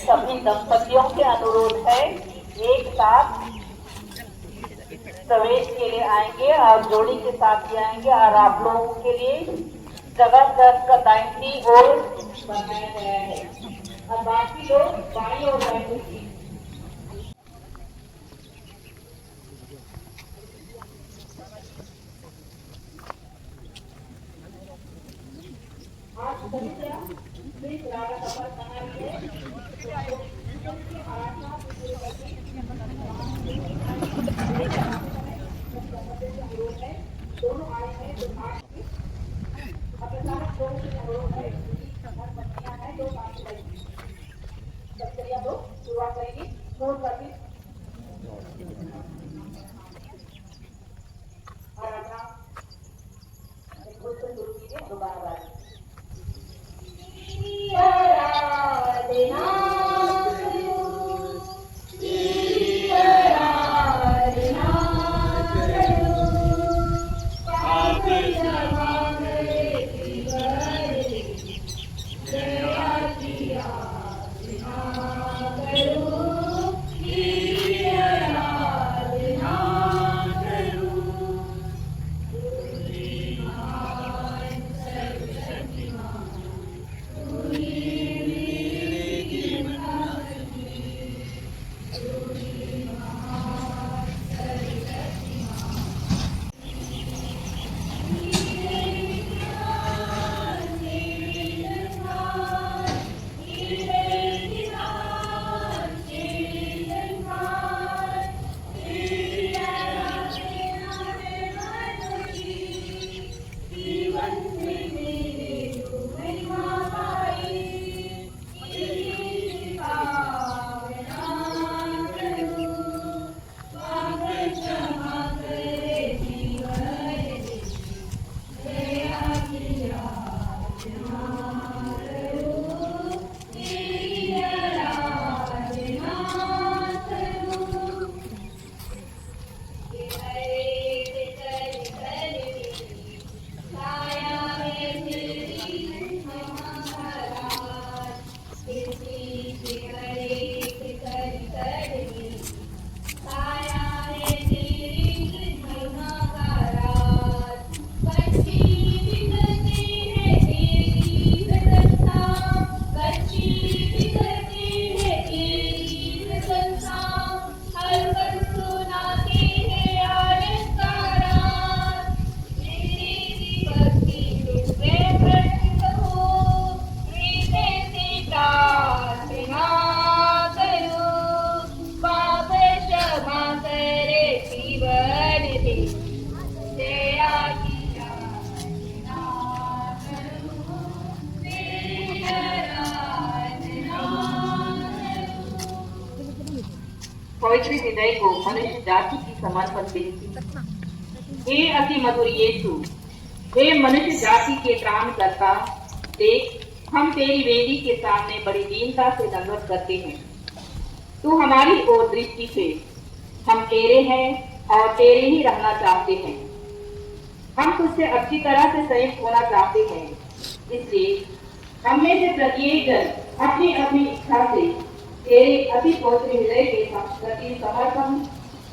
सभी दंपतियों के अनुरोध है एक साथ प्रवेश के लिए आएंगे और जोड़ी के साथ भी आएंगे और आप लोगों के लिए जगह का दाहिनी ओर बनाया गया है और बाकी लोग बाईं ओर बैठेंगे। पवित्र हृदय को मनुष्य जाति की समर्पण बेनती। हे अति मधुर यीशु, हे मनुष्य जाति के त्राण करता, देख हम तेरी वेदी के सामने बड़ी दीनता से दंडवत करते हैं। तू हमारी ओर दृष्टि से, हम तेरे हैं और तेरे ही रहना चाहते हैं। हम तुझसे अच्छी तरह से संयुक्त होना चाहते हैं, इसलिए हम में से प्रत्येक जन अपनी अपनी इच्छा से तेरे अति पवित्र हृदय के प्रति समर्पण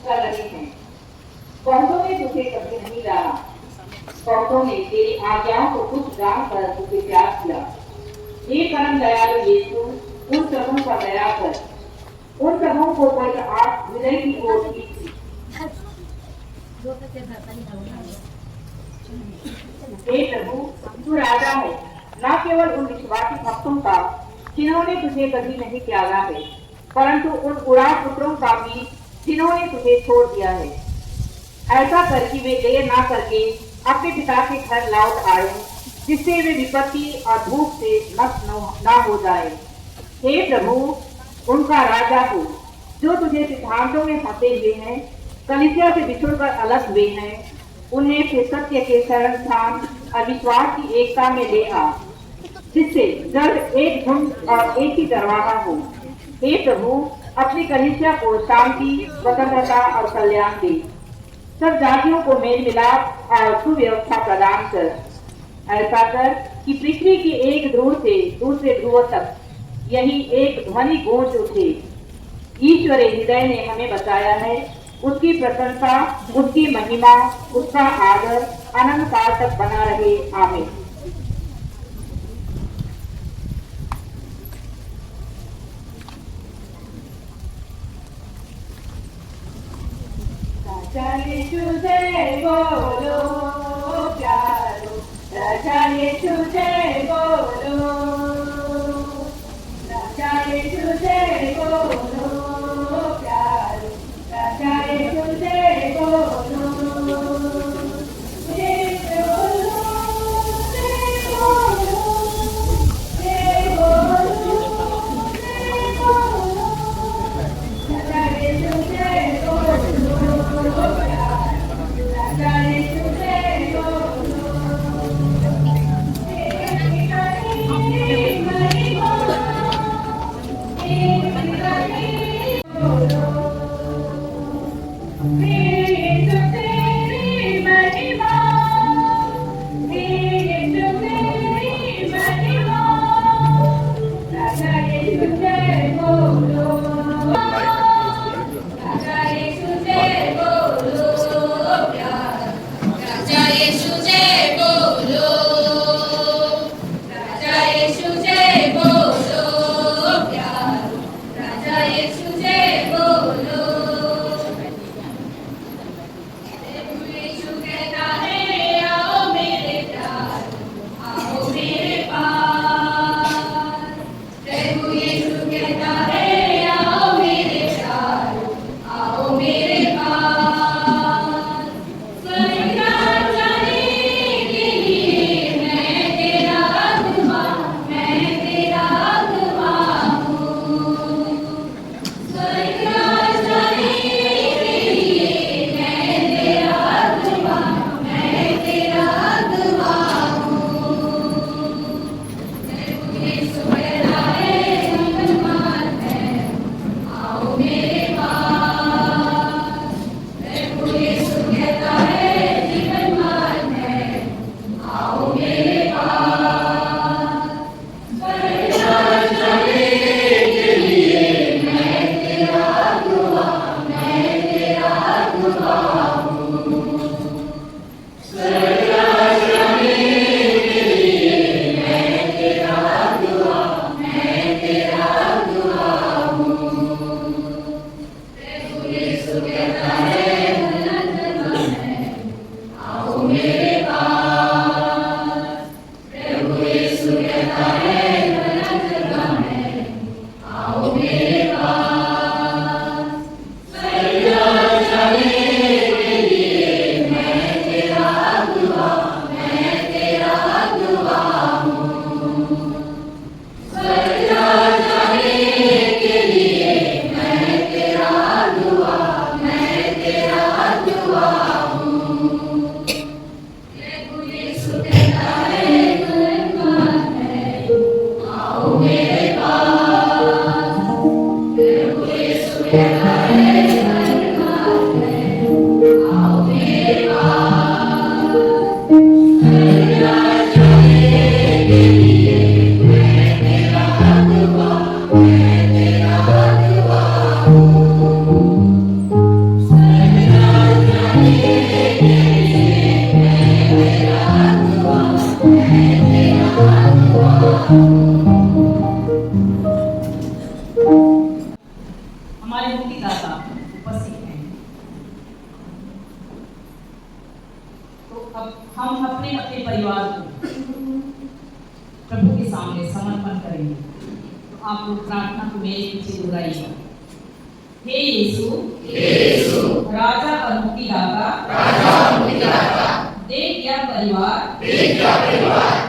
कर रहे हैं। बहुतों ने तुझे कभी नहीं जाना, बहुतों ने तेरी आज्ञाओं को कुछ जानकर तुझे प्यार किया। हे परम दयालु यीशु, उन सबों पर दया कर, उन सबों को पवित्र आत्मा हृदय की ओर खींच। हे प्रभु, तू राजा है, न केवल उन विश्वासी भक्तों का जिन्होंने तुझे कभी नहीं त्यागा है, परंतु उन उड़ान पुत्रों का भी जिन्होंने तुझे छोड़ दिया है। ऐसा कर कि वे देर ना करके अपने पिता के घर लौट आए, जिससे वे विपत्ति और धूप से नष्ट न हो जाए। हे प्रभु, उनका राजा हो जो तुझे सिद्धांतों में फंसे हुए हैं, कलीसिया से बिछुड़कर अलग हुए हैं, उन्हें फिर सत्य के शरण स्थान और विश्वास की एकता में ले आ, जिससे जड़ एक धुन और एक ही दरवाजा हो। हे प्रभु, अपनी कलिसिया को शांति, स्वतंत्रता और कल्याण दे। सब जातियों को मेल मिलाप और सुव्यवस्था प्रदान कर। ऐसा कर कि पृथ्वी के एक ध्रुव से दूसरे ध्रुव तक यही एक ध्वनि गूंज उठे। ईश्वरी हृदय ने हमें बताया है, उसकी प्रशंसा, उसकी महिमा, उसका आदर अनंत काल तक बना रहे। आमीन। राजा यीशु जय बोलो प्यारो, राजा यीशु जय बोलो, राजा यीशु जय बोलो प्यारो, राजा यीशु जय बोलो, जय बोलो, जय बोलो, जय बोलो, जय बोलो, राजा यीशु जय बोलो, राजा यीशु जय बोलो। हमारे मुक्तिदाता उपस्थित हैं, तो अब हम अपने अपने परिवार को प्रभु के सामने समर्पण करेंगे। तो आप लोग प्रार्थना को मेरे पीछे दोहराइएगा। हे यीशु, राजा और मुक्तिदाता, देख यह परिवार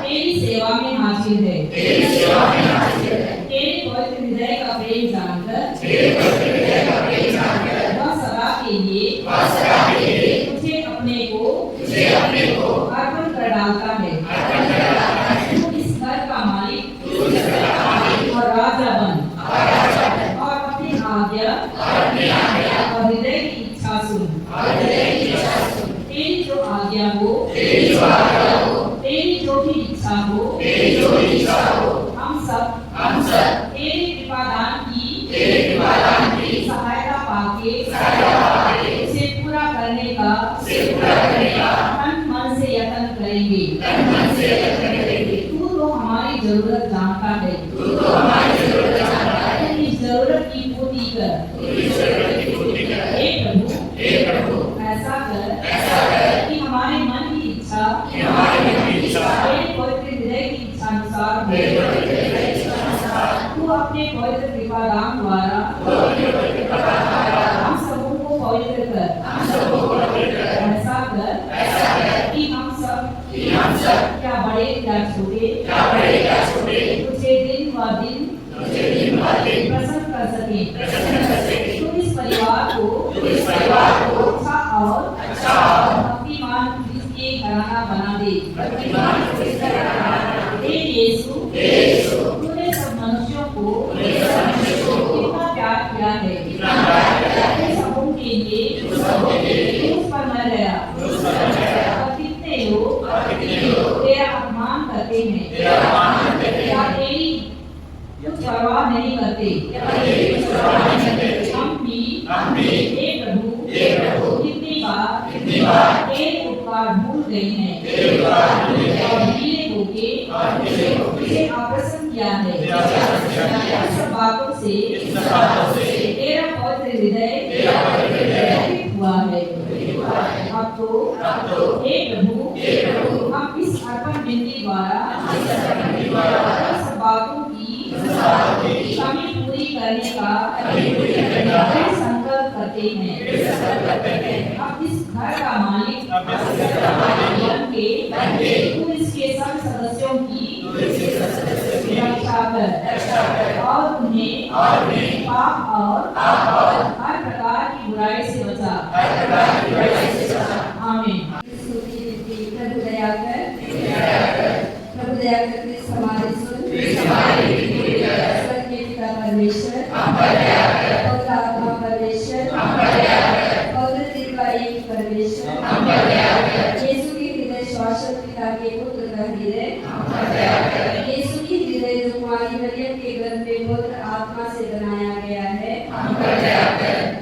तेरी सेवा में हाजिर है। तेरे पवित्र हृदय का प्रेम जानकर वह सदा के लिए तुझे अपने को अर्पण कर डालता है। तू इस घर का मालिक और राजा बन और अपनी आज्ञा और हृदय की इच्छा सुन। तेरी जो आज्ञा हो, तेरी जो भी इच्छा हो, हम सब तेरी कृपा दान की सहायता पाके उसे पूरा करने का तन मन से यत्न करेंगे। तू तो हमारी जरूरत जानता है, इस जरूरत की पूर्ति कर। हे प्रभु ऐसा कर कि हमारे मन की इच्छा तेरे पवित्र हृदय की इच्छा अनुसार तू अपने पवित्र कृपा दान द्वारा हम सबों को पवित्र कर। ऐसा कर कि हम सब क्या बड़े क्या छोटे तुझे दिन व दिन प्रसन्न कर सके। तू इस परिवार को अच्छा और भक्तिमान के घराना बना दे। हे यीशु तूने सब मनुष्यों को कितना प्यार किया है, सबों के लिए उस पर मर गया। और कितने लोग तेरा अपमान करते हैं या तेरी कुछ परवाह नहीं करते। हम भी हे प्रभु कितनी बार तेरे उपकार भूल गए हैं और ढीले होके तुझे अप्रसन्न किया है। इन सब बातों से तेरा पवित्र हृदय हुआ है। अब तो हे प्रभु हम इस अर्पण विनती द्वारा इन सब बातों की कमी पूरी करने का संकल्प करते हैं। अब इस घर का मालिक बन के तू इसके सब सदस्यों की रक्षा कर और उन्हें पाप और हर प्रकार की बुराई से बचा। आमीन। प्रभु दया कर हमारी सुन। स्वर्ग के पिता परमेश्वर, पवित्र आत्मा परमेश्वर, पवित्र दिल का एक परमेश्वर, यीशु की हृदय शाश्वत पिता के पुत्र का हृदय, यीशु की हृदय जो कुमारी मरियम के गर्भ में पवित्र आत्मा से बनाया गया है,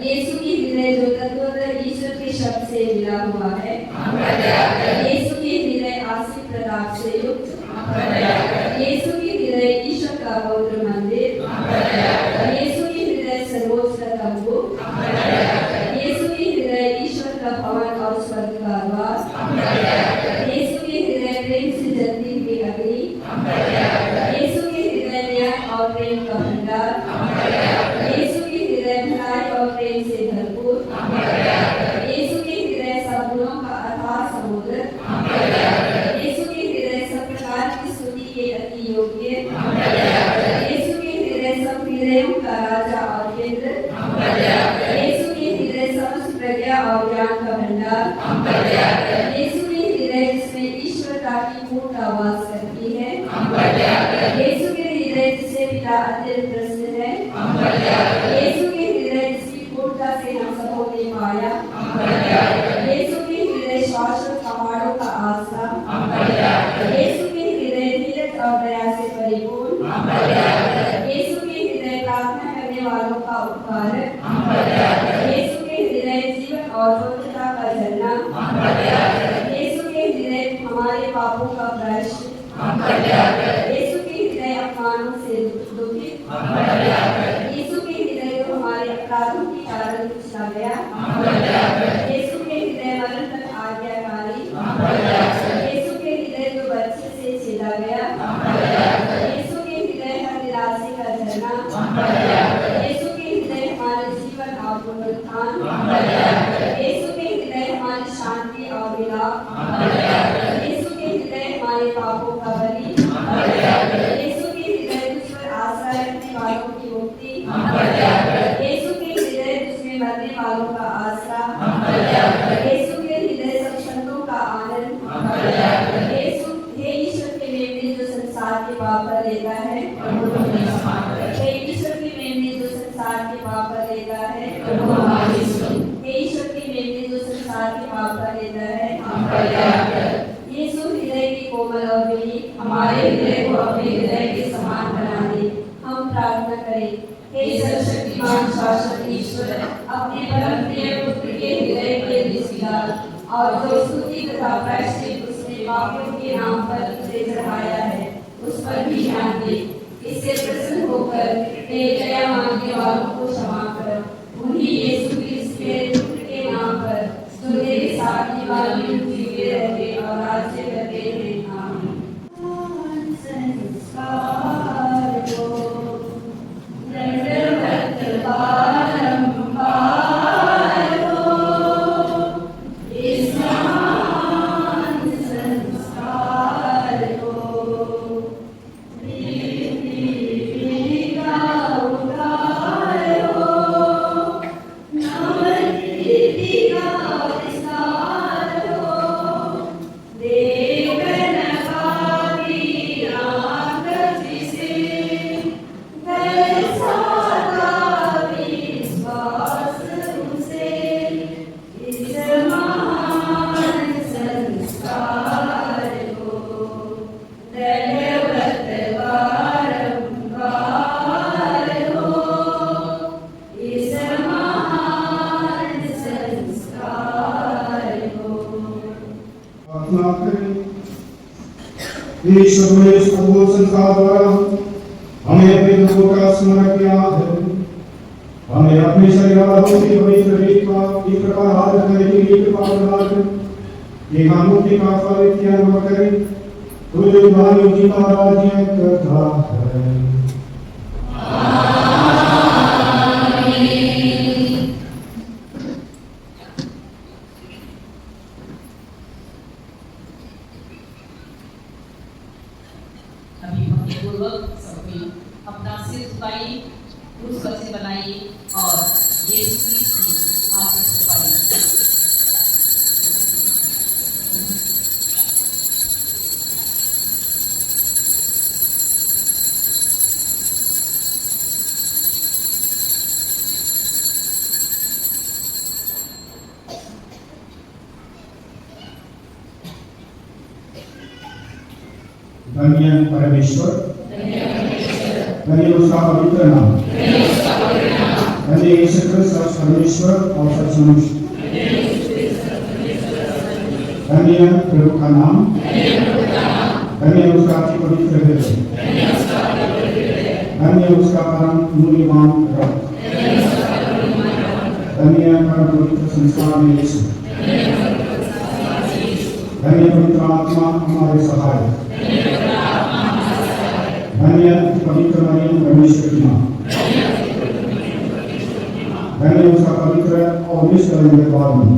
यीशु की हृदय जो तत्वतः ईश्वर के शब्द से मिला हुआ है, यीशु की हृदय आशीष प्रताप से युक्त, यीशु की हृदय ईश्वर का पवित्र मंदिर, यीशु की हृदय सर्वोच्च तंबू, यीशु की हृदय ईश्वर का भवन और स्वर्ग का द्वार, यीशु की हृदय प्रेम से जलती हुई अग्नि, यीशु की हृदय न्याय और प्रेम का भंडार, यीशु की हृदय भलाई और प्रेम से भरपूर, यीशु की हृदय सब गुणों का अथाह समुद्र, यीशु की हृदय सब प्रकार की स्तुति के अति योग्य, यीशु की हृदय सब हृदयों का राजा और केंद्र, यीशु की हृदय समस्त प्रज्ञा और ज्ञान का भंडार, यीशु की हृदय जिसमें ईश्वरता की पूर्णता वास करती है, यीशु के हृदय जिसे पिता अत्यंत प्रसन्न है, यीशु के हृदय जिसकी पूर्णता से हम सबों ने पाया, यीशु के हृदय शाश्वत पहाड़ों का आस्था, यीशु के हृदय धीरज और दया से परिपूर्ण, यीशु के हृदय प्रार्थना करने वालों का उपकारक, यीशु के हृदय जीवन और पवित्रता का झरना, यीशु के हृदय हमारे पापों का प्रायश्चित, यीशु के हृदय अपमानों से दुखित, यीशु के हृदय को हमारे अपराधों के कारण कुचला गया, यीशु के हृदय मरण तक आज्ञाकारी, यीशु के हृदय जो बच्चे से छेदा गया, यीशु के हृदय हर निराशे का झरना, यीशु के हृदय हमारे जीवन और पुनरुत्थान, यीशु के हृदय हमारी शांति और विलाप, यीशु के हृदय हमारे पापों का बलि, यीशु के हृदय तुझ पर आशा रखने वालों की मुक्ति, यीशु के हृदय तुझमें मरने वालों का आसरा, यीशु के हृदय सब संतों का आनंद, यीशु हे ईश्वर के मेमने जो संसार के पाप पर लेता है, हे ईश्वर के मेमने जो संसार के पाप पर लेता है, यीशु हृदय की कोमल और विनीत हमारे हृदय को अपने हृदय के समान बना दे। हम प्रार्थना करें। हे सर्वशक्तिमान शाश्वत ईश्वर, अपने परम प्रिय पुत्र के हृदय के दृष्टिदार और जो स्तुति तथा प्रायश्चित उसने पापियों के नाम पर तुझे चढ़ाया है, उस पर भी ध्यान दे। इससे प्रसन्न होकर तेरे दया मांगने वालों को क्षमा कर। उन्हीं यीशु क्रिस्त के पुत्र के नाम पर जो तेरे साथ निवास में जीते रहते और राज्य करते हैं। आमीन। संस्कार को दंडवत बारंबार हो, इस महान संस्कार को पीढ़ी का उद्धार हो, नमन कीर्ति का विस्तार हो, देवन का वीराकृति से दर्शाता विश्वास उसे, इस महान संस्कार को दंडवत बारंबार हो, इस महान संस्कार को। प्रार्थना करें। ईश्वर में इस अद्भुत संस्कार द्वारा हमें अपने प्रभु का स्मरण किया है। हमें अपने शरीर और की पवित्र रीत का इस प्रकार आदर करने के लिए कृपा प्रदान कर। ये हम मुक्ति का फल इख्तियार न करें। तू जो भारी जीता राज्य करता है। अभी भक्तिपूर्वक सभी अपना सिर झुकाइए, क्रूस पर से बनाइए और यीशु क्रिस्त की आशीष पाइए। धन्य परमेश्वर, धन्य उसका पवित्र नाम, धन्य यीशु क्रिस्त सच परमेश्वर और सच मनुष्य, धन्य प्रभु का नाम, धन्य उसका अति पवित्र हृदय, धन्य उसका परम मूल्यवान रक्त, धन्य परम पवित्र संस्कार में यीशु, धन्य पवित्र आत्मा हमारे सहायक, धन्य पवित्र मरियम परमेश्वर की मां, धन्य उसका पवित्र और निष्कलंक बालमन,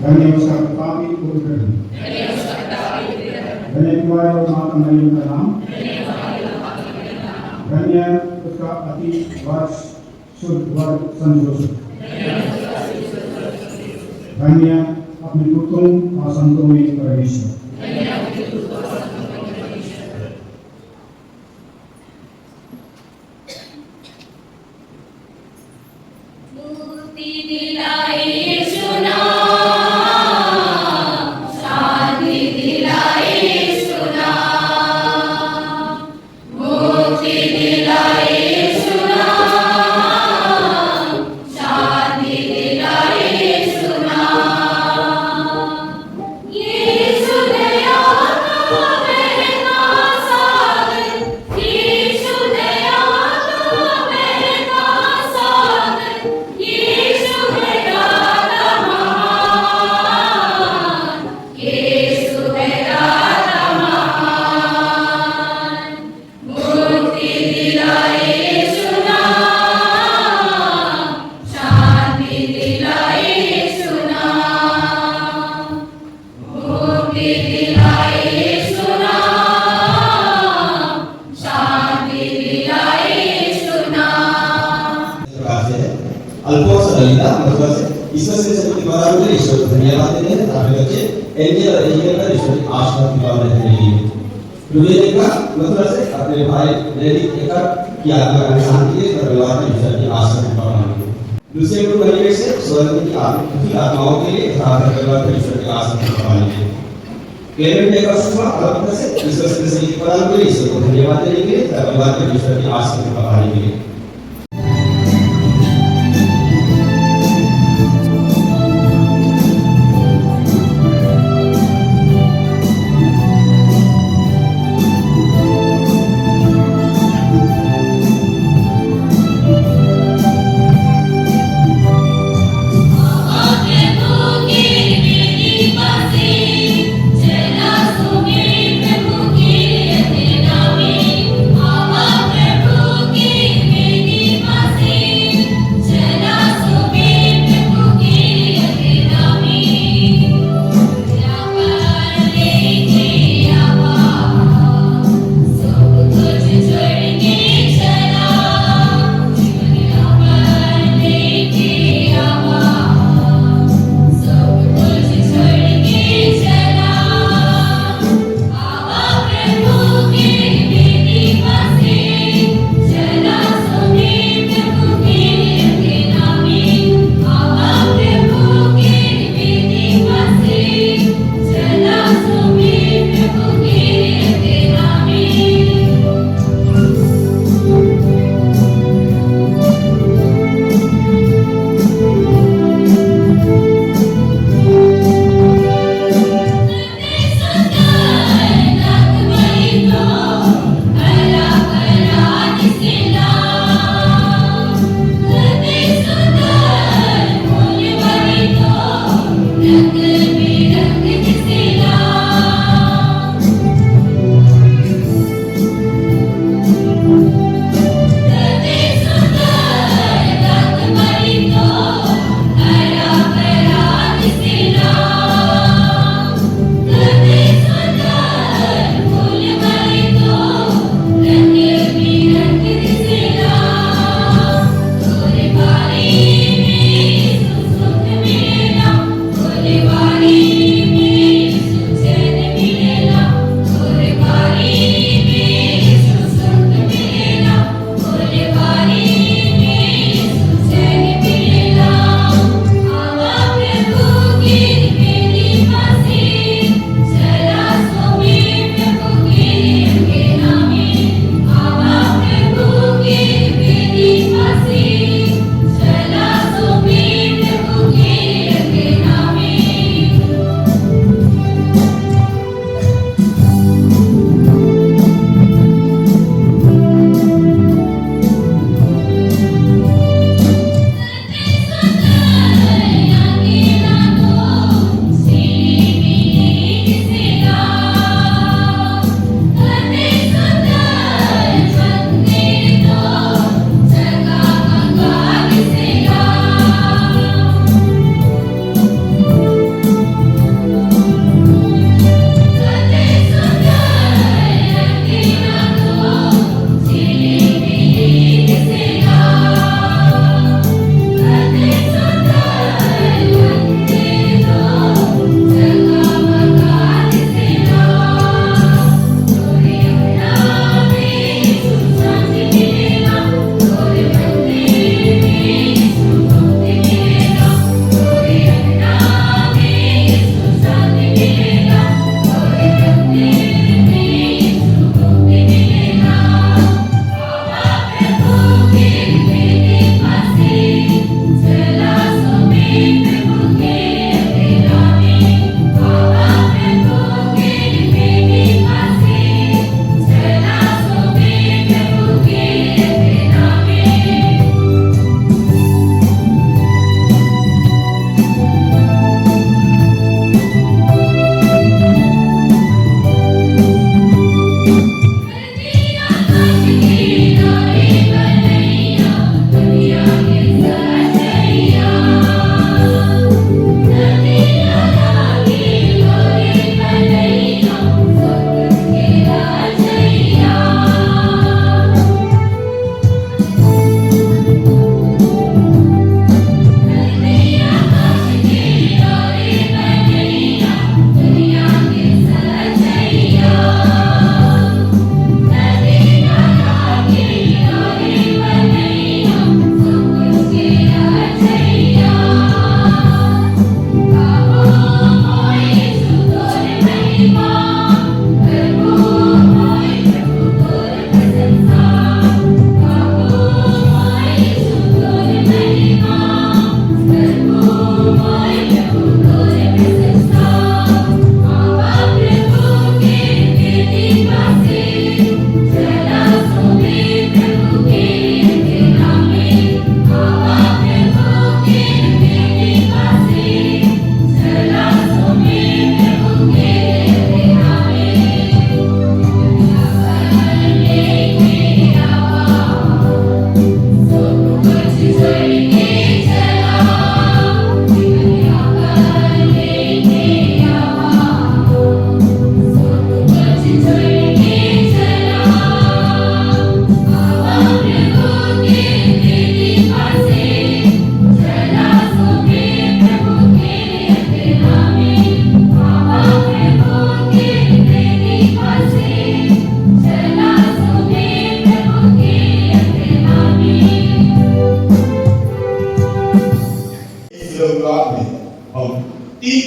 धन्य उसका पापी पुत्र, धन्य कुमार और माता मरियम का नाम, धन्य उसका अति वर्ष शुद्ध वर्ग संजोषक, धन्य अपने पुत्रों और संतों में परमेश्वर। मुक्ति दिलाए यीशु नाम, शांति दिलाए यीशु नाम, मुक्ति दिलाए यीशु नाम, शांति दिलाए यीशु नाम। यीशु दया का बहता सागर, यीशु दया का बहता सागर, यीशु है दाता महान, यीशु है दाता महान। मुक्ति दिलाए यीशु नाम, शांति दिलाए यीशु नाम, मुक्ति दिलाए यीशु नाम, शांति दिलाए यीशु नाम। प्रकार से है अल्फोंस ललिता मतलब से ईश्वर से शक्ति द्वारा मुझे ईश्वर को धन्यवाद देते हैं। आपके बच्चे एंजल और एंजल का ईश्वर की आशीर्वाद की भावना रखने के लिए दुनिया का मतलब से अपने भाई लेडी एकर की आत्मा का शांति के परिवार में ईश्वर की आशीर्वाद की भावना रखने दूसरे गुरु बनी से स्वर्ग की आत्माओं के लिए प्रार्थना करना ईश्वर के आसन पर पाने के लिए केवल एक असुमा अलग से ईश्वर से संगीत प्रदान कर ईश्वर को धन्यवाद देने के लिए धन्यवाद कर ईश्वर के आसन पर पाने के लिए प्रभु की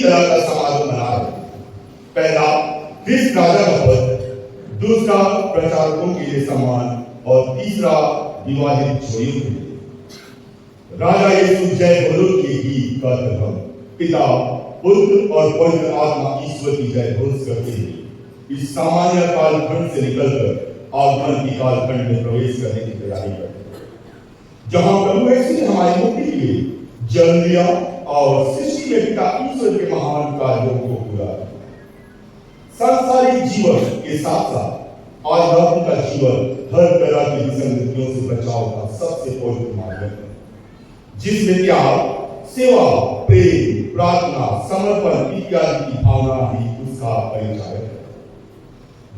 तरह का समारोह मना रहे हैं। पहला ख्रिस्त राजा का पद, दूसरा प्रचारकों के लिए सम्मान और तीसरा विवाहित जोड़ियों के लिए। राजा यीशु जय बोलो के गीत गाकर हम पिता, पुत्र और पवित्र आत्मा ईश्वर की जय घोष करते हुए इस सामान्य कालखंड से निकलकर आगमन की कालखंड में प्रवेश करने की तैयारी करते हैं, जहां प्रभु यीशु ने हमारी मुक्ति के लिए जन्म लिया और सृष्टि में पिता ईश्वर के महान कार्यों को पूरा किया। सांसारिक जीवन के साथ साथ आध्यात्मिक का जीवन हर तरह की विसंगतियों से बचाव का सबसे पवित्र मार्ग है, जिसमें त्याग, सेवा, प्रेम, प्रार्थना, समर्पण इत्यादि की भावना ही उसका परिचायक है।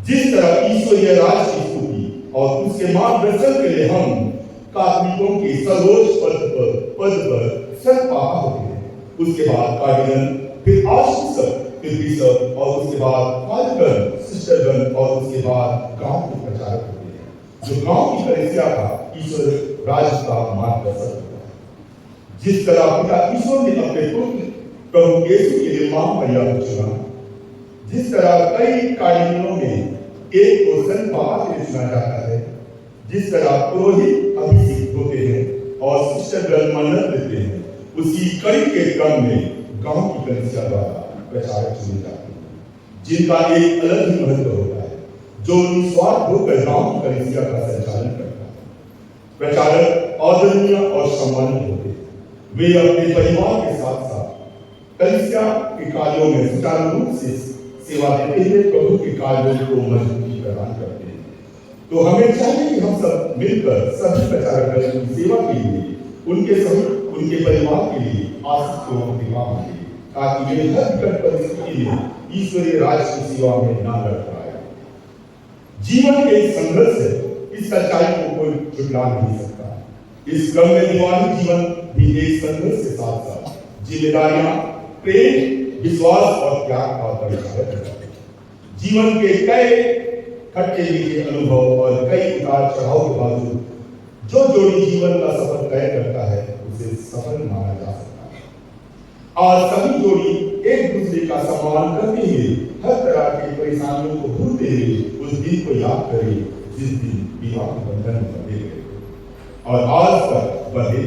जिस तरह ईश्वरीय राज की स्तुति और उसके मार्गदर्शन के लिए हम कात्मिकों के सर्वोच्च पद पर सतपापा होते हैं, उसके बाद कार्डिनल, फिर आर्चबिशप, फिर बिशप और उसके बाद फादरगण, सिस्टरगण और उसके बाद गांव के प्रचारक होते हैं, जो गांव की कलीसिया का ईश्वर राज का मार्गदर्शन होता है। जिस तरह पिता ईश्वर ने अपने पुत्र प्रभु यीशु के लिए मां मरियम को चुना, जिस तरह कई कार्डिनलों में एक को संत बाबा के लिए चुना जाता है, जिस तरह पुरोहित अभिषिक्त होते हैं और सिस्टरगण मन्नत देते हैं, उसी कड़ी के क्रम में गांव की कलीसिया द्वारा प्रचारक चुने जाते हैं, जिनका एक अलग ही महत्व होता है, जो निस्वार्थ होकर गांव की कलीसिया का संचालन करता है। प्रचारक आदरणीय और सम्मानित होते हैं, वे अपने परिवार के साथ साथ कलीसिया के कार्यों में सुचारू रूप से सेवा देते हुए प्रभु के कार्यों को मजबूती प्रदान करते हैं। तो हमें चाहिए कि हम सब मिलकर सभी प्रचारकों की सेवा के लिए, उनके सभी उनके परिवार के लिए आसक्ति को दिखा मांगे, ताकि वे हर विकट परिस्थिति में ईश्वरीय राज की सेवा में न लड़ पाए। जीवन के एक संघर्ष है, इस सच्चाई को कोई झुठला नहीं सकता। इस क्रम में विवाहित जीवन भी एक संघर्ष के साथ साथ जिम्मेदारियां, प्रेम, विश्वास और त्याग का परिचायक है। जीवन के कई खट्टे मीठे अनुभव और कई उतार चढ़ाव के बावजूद जो जोड़ी जीवन का सफर तय करता है, उसे सफल माना जा सकता है। आज सभी जोड़ी एक दूसरे का सम्मान करते हुए हर तरह की परेशानियों को भूलते हुए उस दिन को याद करें जिस दिन विवाह के बंधन में बंधे गए, और आज तक बंधे।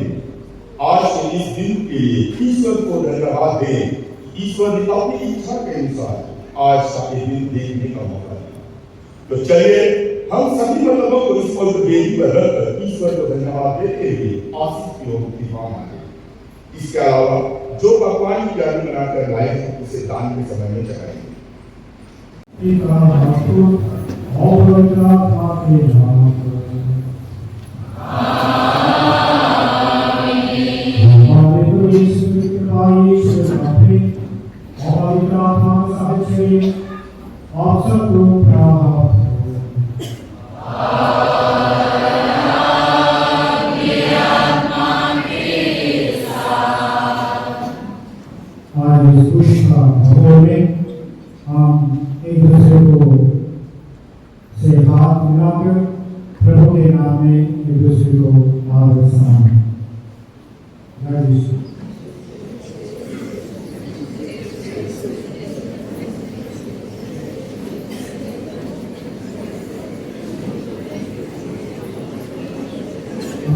आज के इस दिन के लिए ईश्वर को धन्यवाद दें। ईश्वर ने अपनी इच्छा के अनुसार आज का एक दिन देखने का मौका दिया। तो चलिए हम सभी मतलबों को इस पवित्र वेदी पर रखकर ईश्वर को धन्यवाद देते हुए आशीष की ओर दीपा मांगे। इसके अलावा जो पकवान की याद बनाकर लाए हैं, उसे दान के समय में चढ़ाएंगे। आप सबको प्राप्त आज इस खुशी का माहौल में हम एक दूसरे को से हाथ मिलाकर प्रभु के नाम में एक दूसरे को आदर सलाम। जय यीशु।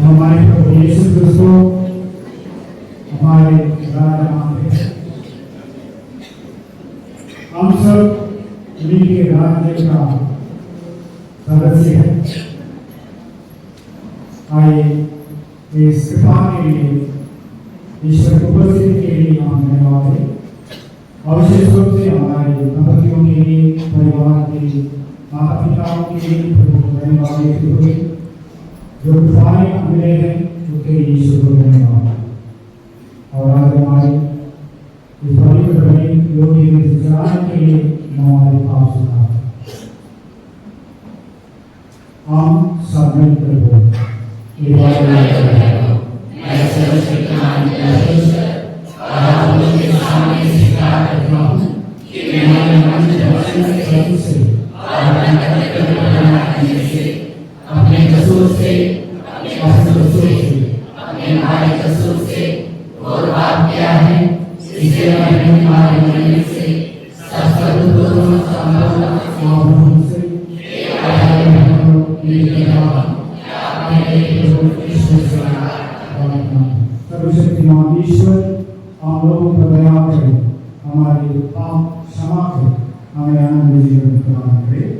हमारे प्रभु यीशु क्रिस्त को हमारे राजा मानते हैं। हम सब उन्हीं के राज्य का सदस्य हैं। आइए इस कृपा के लिए, ईश्वर की उपस्थिति के लिए हम धन्यवाद दें, और विशेष रूप से हमारे दंपतियों के लिए, परिवार के लिए, माता पिताओं के लिए प्रभु को धन्यवाद देते हुए जो कृपाएं मिले हैं उनके लिए ईश्वर को धन्यवाद। और आज हमारी इस पवित्र बने योगी में चलाने के लिए हमारे पास सुना हम सब मिलकर बोले अपने कसूर से, अपने भाई कसूर से और बात क्या है, इसे अपने मार्ग से सत्संगों संभव से सर्वशक्तिमान ईश्वर हम लोगों पर दया करें, हमारे पाप क्षमा करें, हमें आनंद जीवन प्रदान करें।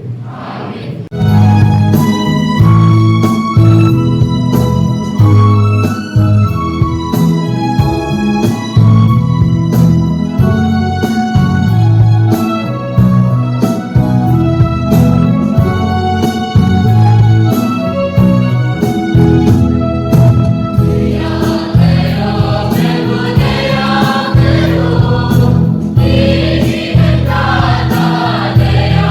दया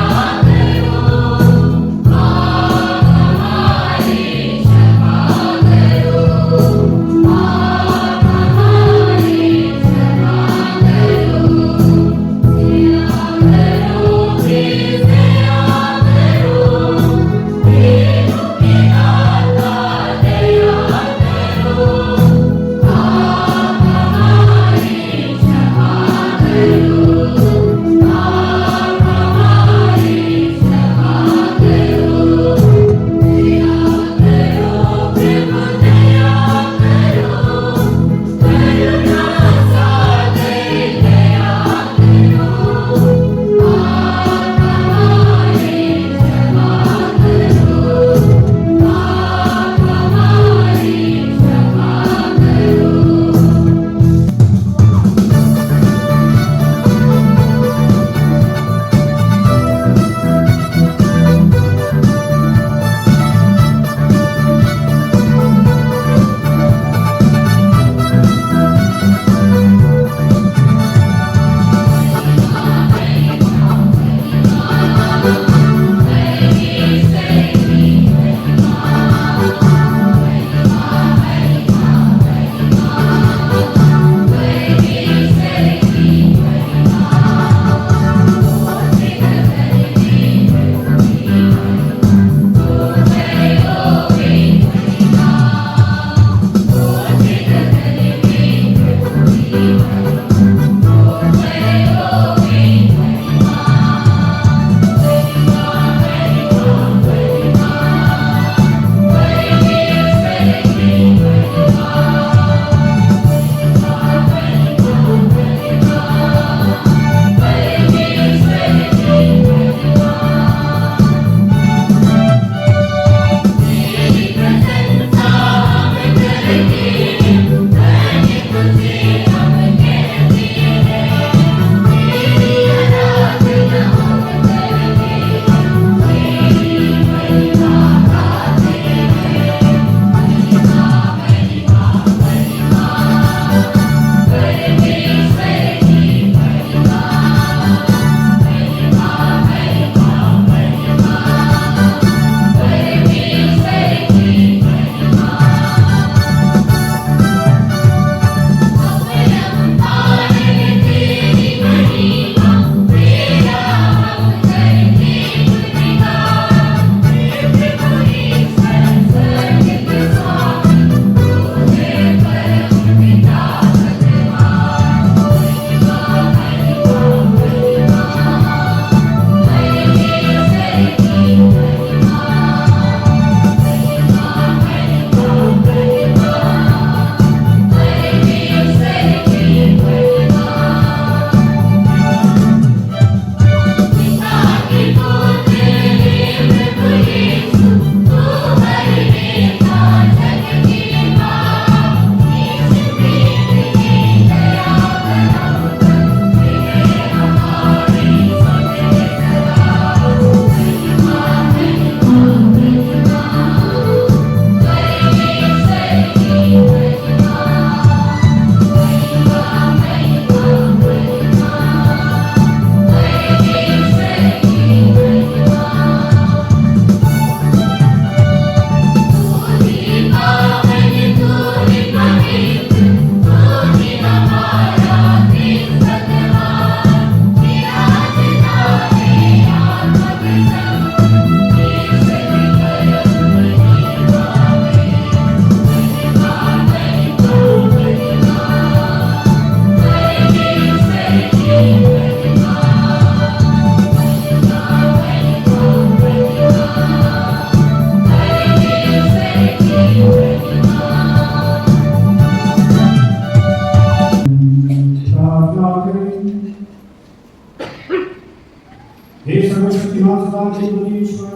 सिंहासना के ईश्वर,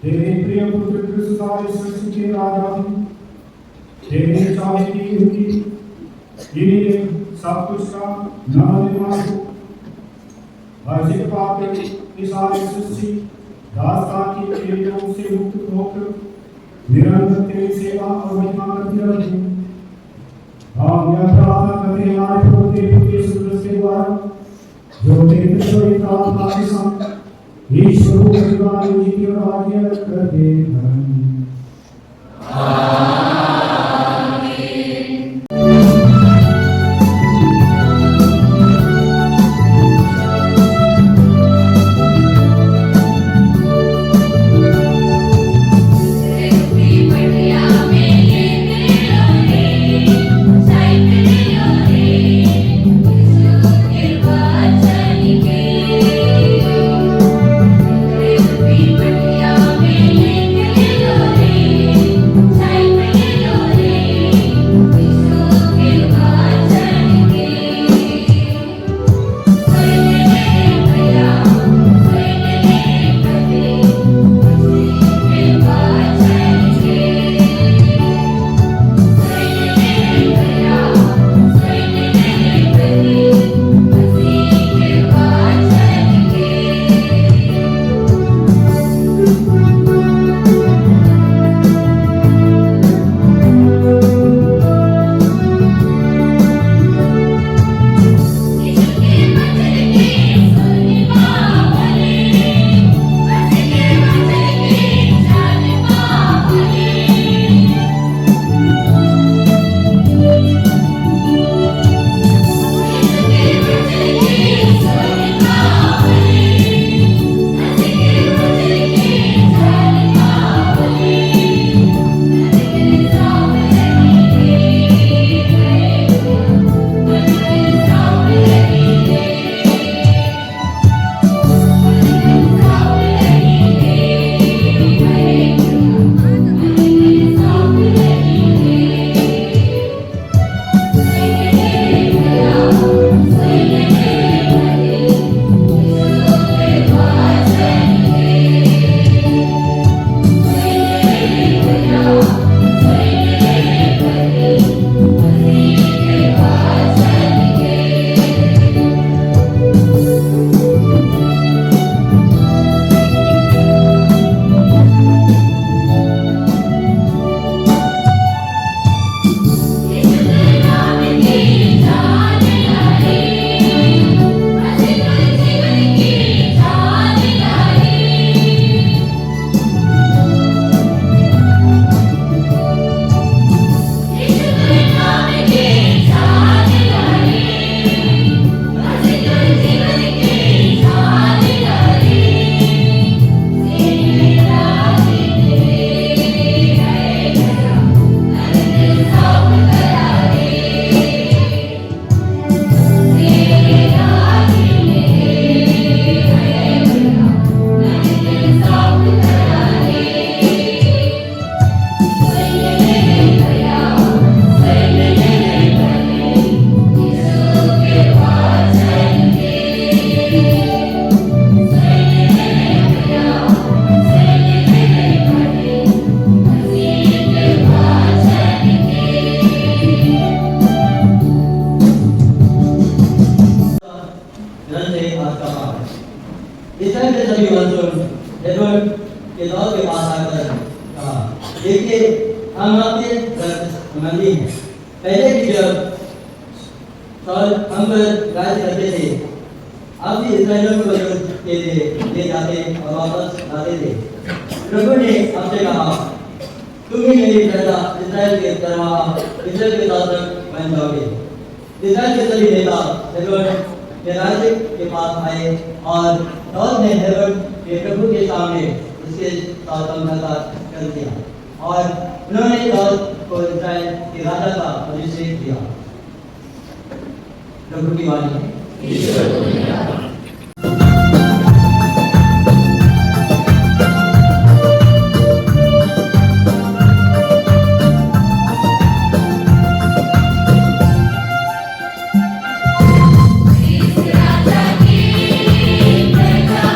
तेरे प्रिय पुत्र कृष्ण सारे सृष्टि के राजा, तेरे चाहे की हुई इन्हीं सब कुछ का नवनिर्माण हो। वर्जित पाप की सारी सृष्टि दास्तान की प्रेरियों से मुक्त होकर निरंतर तेरी सेवा और महिमा करती रहे। हम यह प्रार्थना करते हैं हमारे प्रभु तेरे पुत्र यीशु मसीह के द्वारा, जो तेरे पवित्र आत्मा के संग ईश्वर को परिवार में जीती और आगे करते हैं। पहले की जब हम राज्य करते थे, अब भी इस्राएलियों को के लिए ले जाते और वापस लाते थे। प्रभु ने हमसे कहा, तुम ही मेरी प्रजा इस्राएल के चरवाहा इस्राएल के शासक बन जाओगे। इस्राएल के सभी नेता हेरोद के राज्य के पास आए और दाऊद ने हेरोद के प्रभु के सामने उसके साथ समझौता कर दिया और उन्होंने दाऊद को इस्राएल के राजा का अभिषेक किया। प्रभु की वाणी है। राजा की प्रजा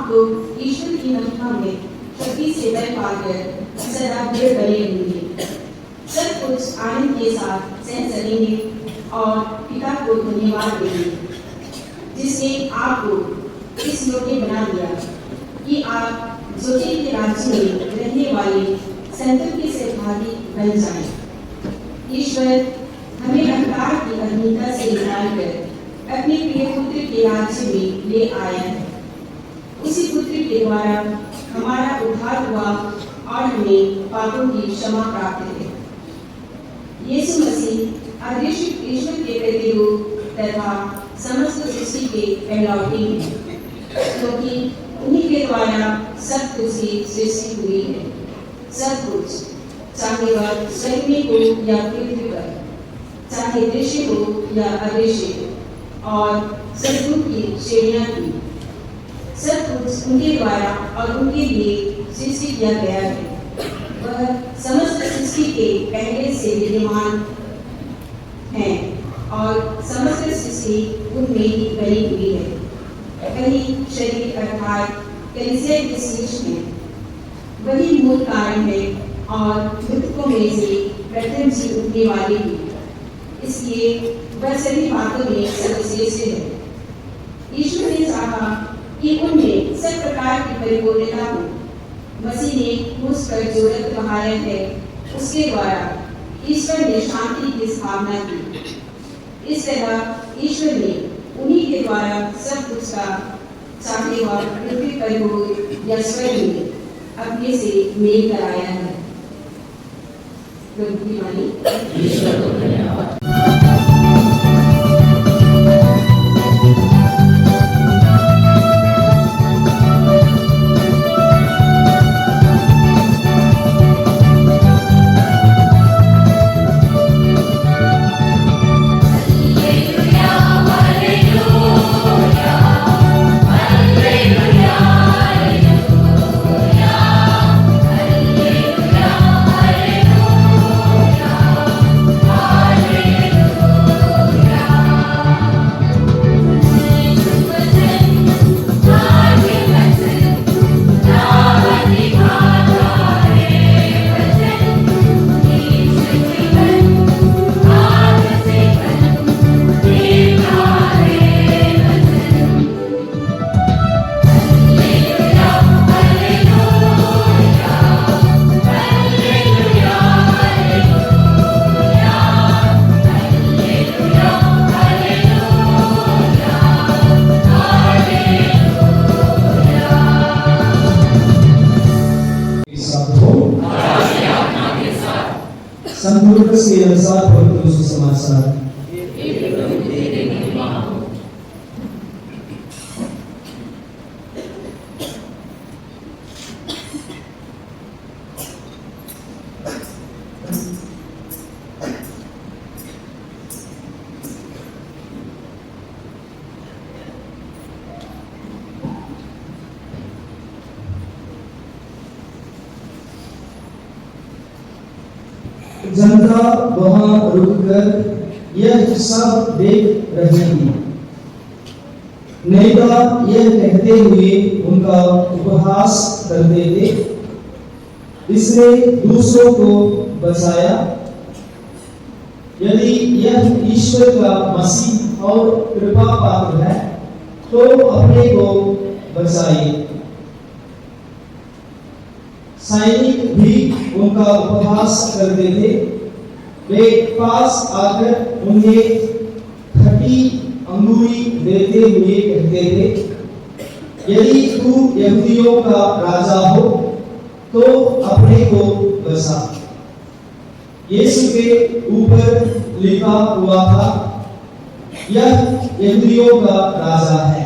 आप लोग ईश्वर की महिमा में शक्ति से बल पाकर सदा दृढ़ बने रहेंगे, सब कुछ आनंद के साथ सह चलेंगे और पिता को धन्यवाद देंगे जिसने आपको इस योग्य बना दिया कि आप ज्योति के राज्य में रहने वाले संतों के सहभागी बन जाएं। ईश्वर हमें अंधकार की अधीनता से निकालकर अपने प्रिय पुत्र के राज्य में ले आया है। उसी पुत्र के द्वारा हमारा उद्धार हुआ और हमें पापों की क्षमा प्राप्त है। यीशु मसीह अदृश्य ईश्वर के प्रतिरूप तथा समस्त सृष्टि के पहलौठे हैं, क्योंकि उन्हीं के द्वारा सब कुछ की सृष्टि हुई है। सब कुछ, चाहे वह स्वर्ग में हो या पृथ्वी पर, चाहे दृश्य हो या अदृश्य, और सदगुण की श्रेणियां थी, सब कुछ उनके द्वारा और उनके लिए सृष्टि किया गया है। वह समस्त सृष्टि के पहले से विद्यमान है और समस्त सृष्टि उनमें ही बनी हुई है। वही शरीर अर्थात कलीसिया के शीर्ष में, वही मूल कारण है और मृतकों में से प्रथम जी उठने वाले भी, इसलिए वह सभी बातों में सर्वश्रेष्ठ है। ईश्वर ने चाहा कि उनमें सब प्रकार की परिपूर्णता हो। मसीह ने क्रूस पर जो रक्त बहाया है उसके द्वारा ईश्वर ने शांति की स्थापना की। इस तरह ईश्वर ने उन्हीं के द्वारा सब कुछ का, चाहे वह पृथ्वी पर हो या स्वर्ग में, अपने से मेल कराया है। प्रभु की वाणी। ईश्वर को धन्यवाद। संपूर्ण के अनुसार पवित्र सुसमाचार। जनता वहां रुककर यह सब देख रही थी। नेता यह कहते हुए उनका उपहास करते थे, इसने दूसरों को बचाया। यदि यह ईश्वर का मसीह और कृपा पात्र है तो अपने को बचाइए। सैनिक भी उनका उपहास करते थे। वे पास आकर उन्हें खटी अंगूरी देते हुए कहते थे, यदि तू यहूदियों का राजा हो तो अपने को बचा। यीशु के ऊपर लिखा हुआ था, यह यहूदियों का राजा है।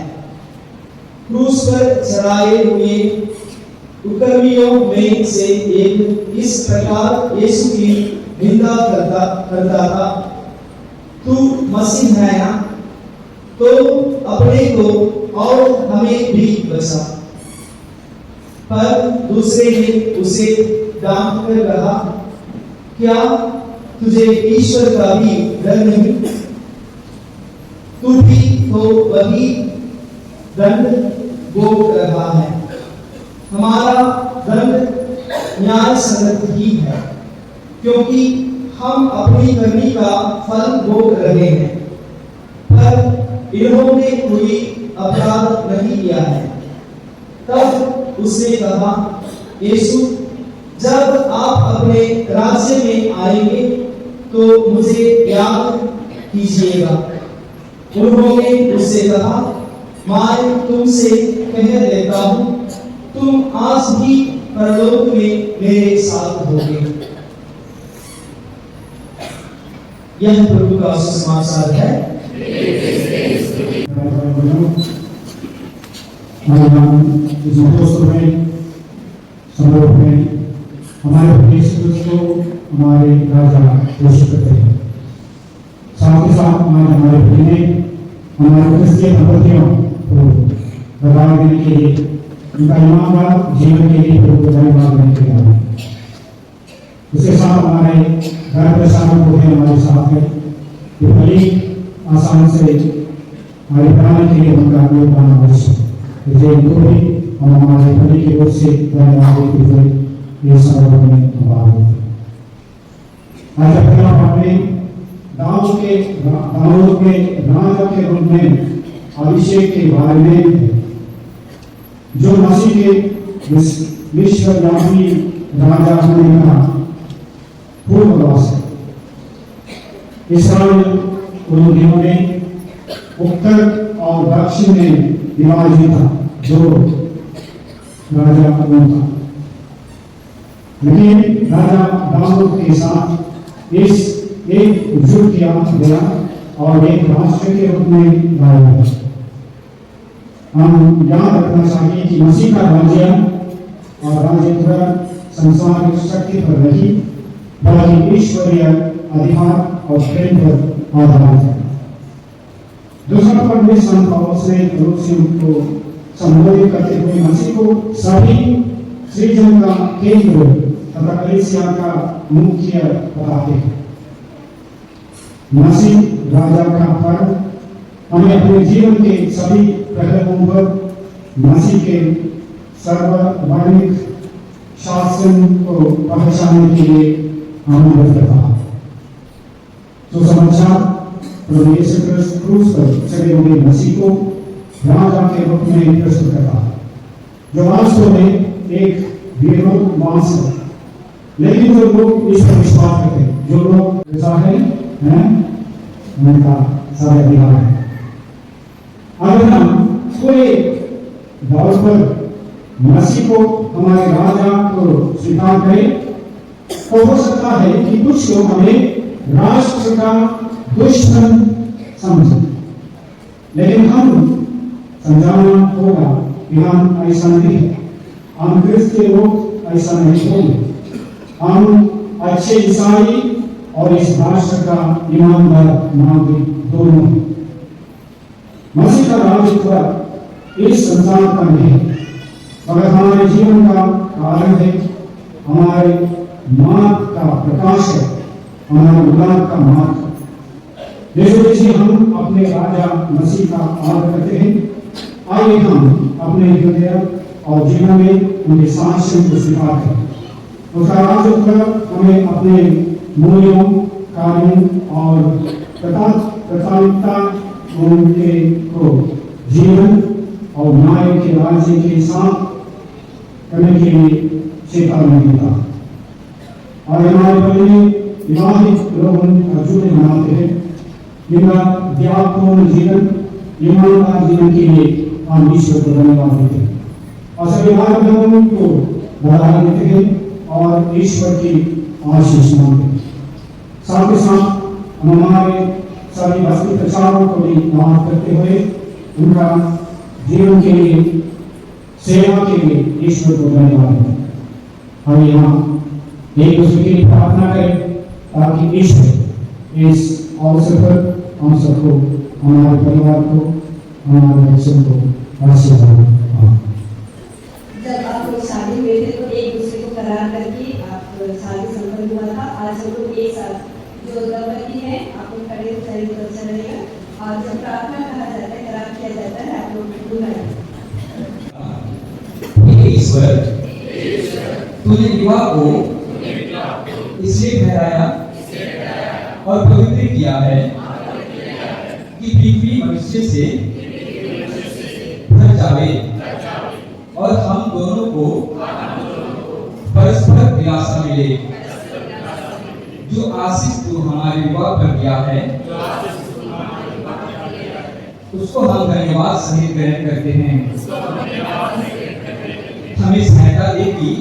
क्रूस पर चढ़ाए हुए कुकर्मियों में से एक इस प्रकार यीशु की निंदा करता था, तू मसीह है ना, तो अपने को और हमें भी बचा। पर दूसरे ने उसे डांट कर कहा, क्या तुझे ईश्वर का भी डर नहीं? तू भी तो वही दंड भोग रहा है। संगत ही है, क्योंकि हम अपनी करनी का फल भोग रहे हैं, पर इन्होंने कोई अपराध नहीं किया है। तब उसने कहा, यीशु, जब आप अपने राज्य में आएंगे तो मुझे याद कीजिएगा। उन्होंने उससे कहा, मैं तुमसे कह देता हूं, तुम आज भी परलोक में मेरे साथ होगे। यह प्रभु का सुसमाचार है। इस महोत्सव में समारोह में हमारे प्रदेश को हमारे राजा घोषित करते हैं। साथ ही साथ आज हमारे ने हमारे क्रिश्चियन अभ्यर्थियों को बधाई देने के लिए, उनका ईमानदार जीवन के लिए प्रभु को धन्यवाद देने के लिए। उसके साथ हमारे घर परेशान होते हमारे साथ है, ये बड़ी आसान से हमारे बनाने के लिए उनका योगदान अवश्य है। इनको भी और हमारे बड़ी की ओर से धन्यवाद देते हुए ये समारोह में भाग लेते हैं। आज अपने आपने दाऊद के राजा के रूप में अभिषेक के बारे में, जो मसीह के विश्वव्यापी राजा होने का पूर्वाभास है। इस्राएल उन दिनों में उत्तर और दक्षिण में विभाजित था, जो राजा कौन था। लेकिन राजा दाऊद के साथ इस एक युद्ध किया गया और एक राष्ट्र के रूप में लाया गया। हम याद रखना चाहिए कि मसीह का राज्य और राजतंत्र संसार की शक्ति पर नहीं, बल्कि ईश्वरीय अधिकार और प्रेम पर आधारित है। दूसरा पद में संत पौलुस ने कलीसिया को संबोधित करते हुए मसीह को सभी सृजन का केंद्र तथा कलीसिया का मुख्य बताते हैं। मसीह राजा का पद हमें अपने जीवन के सभी पहलुओं पर मसीह के सर्ववर्णिक शासन को पहचानने के लिए आमंत्रित करता है। तो समाचार प्रभु यीशु क्रिस्त क्रूस पर चढ़े हुए मसीह को राजा के रूप में प्रस्तुत करता है, जो वास्तव में एक वीरों मांस है। लेकिन जो लोग इस पर विश्वास करते हैं, जो लोग ऐसा है उनका सारा अधिकार है। अगर हम कोई दौर पर मसीह को हमारे राजा को स्वीकार करें, तो हो सकता है कि कुछ लोग हमें राष्ट्र का दुश्मन समझें, लेकिन हम समझाना होगा कि हम ऐसा नहीं है। हम क्रिस्त के लोग ऐसा नहीं होंगे। हम अच्छे ईसाई और इस राष्ट्र का ईमानदार नागरिक दोनों हैं। मसीह का राजत्व इस संसार का नहीं है, मगर हमारे जीवन का कारण है, हमारे मार्ग का प्रकाश है, हमारे उद्धार का मार्ग। जैसे हम अपने राजा मसीह का आदर करते हैं, आइए हम अपने हृदय और जीवन में उनके शासन को स्वीकार करें। उसका राजत्व हमें अपने मूल्यों, कार्यों और प्राथमिकता उनके को जीवन और न्याय के राज्य के साथ करने के लिए चेतावनी देता है। और हमारे पहले विवाहित लोग जुड़े मनाते हैं, जिनका त्यागपूर्ण जीवन, ईमानदार जीवन के लिए हम ईश्वर को धन्यवाद देते हैं और सभी भाई को बधाई देते हैं और ईश्वर की आशीष मांगते हैं। साथ ही साथ हम हमारे सभी बस्ती प्रचारों को भी याद करते हुए उनका जीवन के लिए, सेवा के लिए ईश्वर को धन्यवाद देते हैं। हम यहाँ एक दूसरे के लिए प्रार्थना करें ताकि ईश्वर इस अवसर पर हम सबको, हमारे परिवार को, हमारे बच्चों को आशीर्वाद दें। जब आप लोग शादी हुए थे तो एक दूसरे को करार करके आप शादी संपन्न हुआ था। आज हम लोग एक साथ जो दंपति है, आप लोग खड़े शरीर तो अच्छा रहेगा। और जब प्रार्थना कहा जाता है, करार किया जाता है, आप लोग बुलाएं। ईश्वर तूने विवाह को इसलिए ठहराया और पवित्र किया है कि पृथ्वी मनुष्य से भर जाए और हम दोनों को परस्पर विलासा मिले। जो आशीष तू हमारे विवाह पर दिया है उसको हम धन्यवाद सहित ग्रहण करते हैं। हमें सहायता दे कि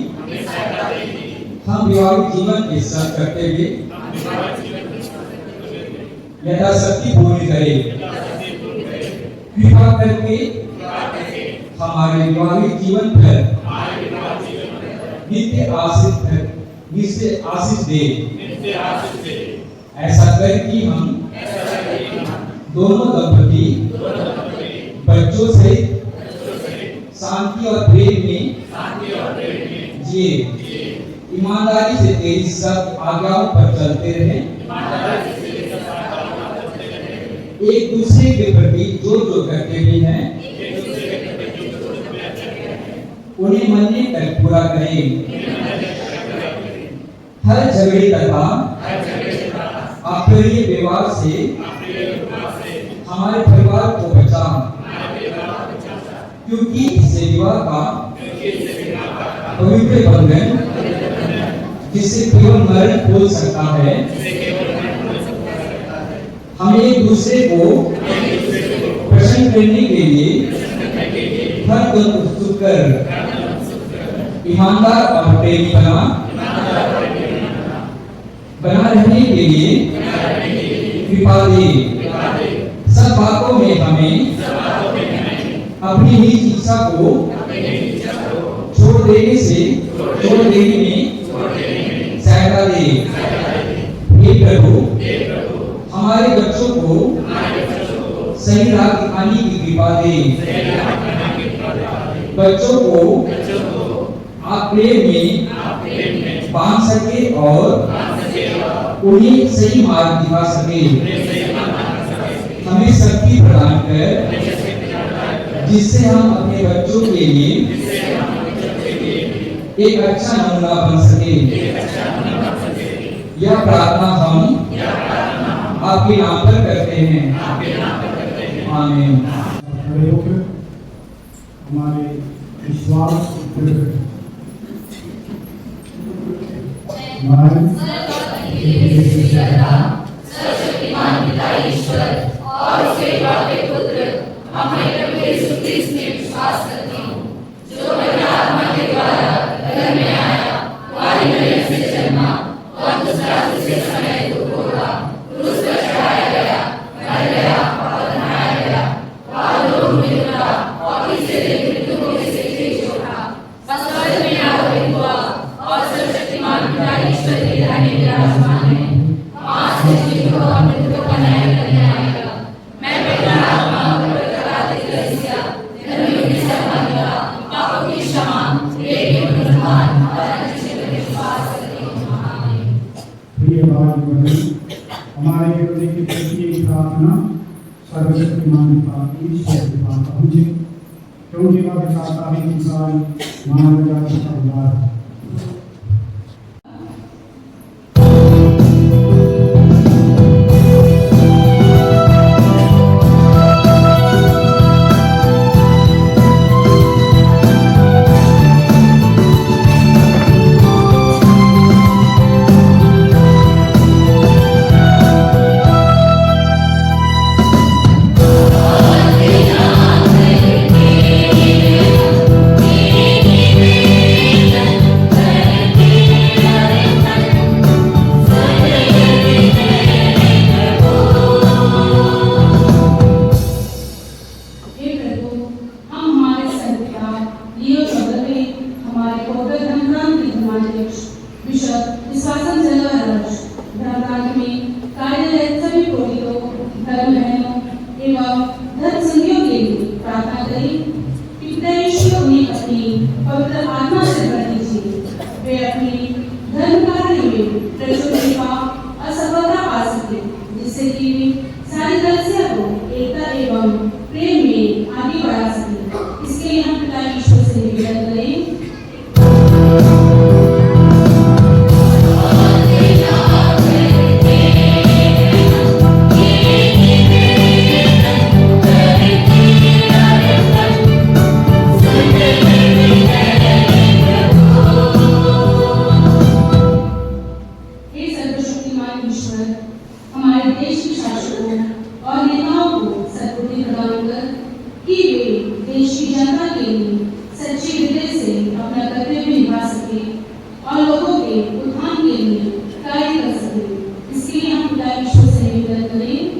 हम विवाहित जीवन के साथ करते हुए यथाशक्ति पूर्ण करें। कृपा करके हमारे विवाहित जीवन पर नित्य आशीष दे। ऐसा कर कि हम दोनों दंपति बच्चों से शांति और प्रेम में जिए, ईमानदारी से तेरी सब आज्ञाओं पर चलते रहे, एक दूसरे के प्रति जो करते भी हैं उन्हें मानने तक पूरा करें। हर झगड़े तथा अप्रिय व्यवहार से हमारे परिवार को बचा, क्योंकि इससे विवाह का पवित्र बंधन जिससे केवल मरण खोल सकता है, हमें एक दूसरे को प्रसन्न करने के लिए हर दम उत्सुक कर ईमानदार और प्रेमी बना रहने के लिए कृपा दे। सब बातों में हमें अपनी निज इच्छा को छोड़ देने में सहायता दे। हे प्रभु, हमारे बच्चों को सही राह दिखाने की कृपा दे। बच्चों को आप प्रेम में बांध सके और उन्हें सही मार्ग दिखा सके। हमें शक्ति प्रदान कर जिससे हम अपने बच्चों के लिए एक अच्छा नमूना बन सके। यह प्रार्थना हम आपके नाम पर करते हैं। आमीन। हमारे विश्वास और उसके एकलौते पुत्र हमारे प्रभु यीशु क्रिस्त में विश्वास करती हूँ, जो पवित्र आत्मा के द्वारा घर में आया, कुंवारी मरियम से जन्मा, pontius पिलातुस के समय दुख भोगा, क्रूस पर चढ़ाया गया, मर गया और दफनाया गया, पाताल में उतरा और तीसरे दिन मृतकों में से जी उठा, स्वर्ग में आरोहित हुआ और सर्वशक्तिमान पिता ईश्वर के दाहिने विराजमान है। पांच दिन जीवितों और मृतकों का न्याय करने आएगा। मैं पवित्र आत्मा और पवित्र आत्मिक रहस्य, धर्मियों की सहभागिता, पापों की क्षमा, एक ही पुनरुत्थान और अनंत जीवन में विश्वास करती हूँ। आमीन। प्रिय भाई हमारे हृदय की प्रत्येक प्रार्थना सर्वशक्तिमान पिता ईश्वर के पास पहुंचे, क्योंकि वह चाहता है कि सारी मानव जाति का उद्धार। इसके लिए हम पिता ईश्वर से निवेदन करें। अपना कर्तव्य निभा सके और लोगों के उत्थान के लिए कार्य कर सके। इसके लिए हम खुदा ईश्वर से निवेदन करें।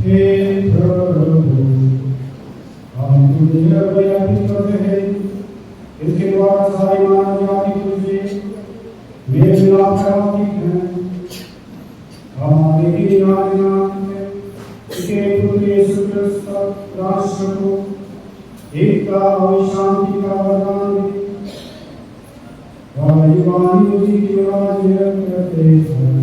हे प्रभु, हम तुझे अर्पित करते हैं। इसके द्वारा सारी मानव जाति तुझे मेरे विलाप कराती है। हमारे भी नाम में इसके पुत्र यीशु क्रिस्त राष्ट्र को एकता और शांति का वरदान दे। और युवानी उसी की राज्य करते हैं।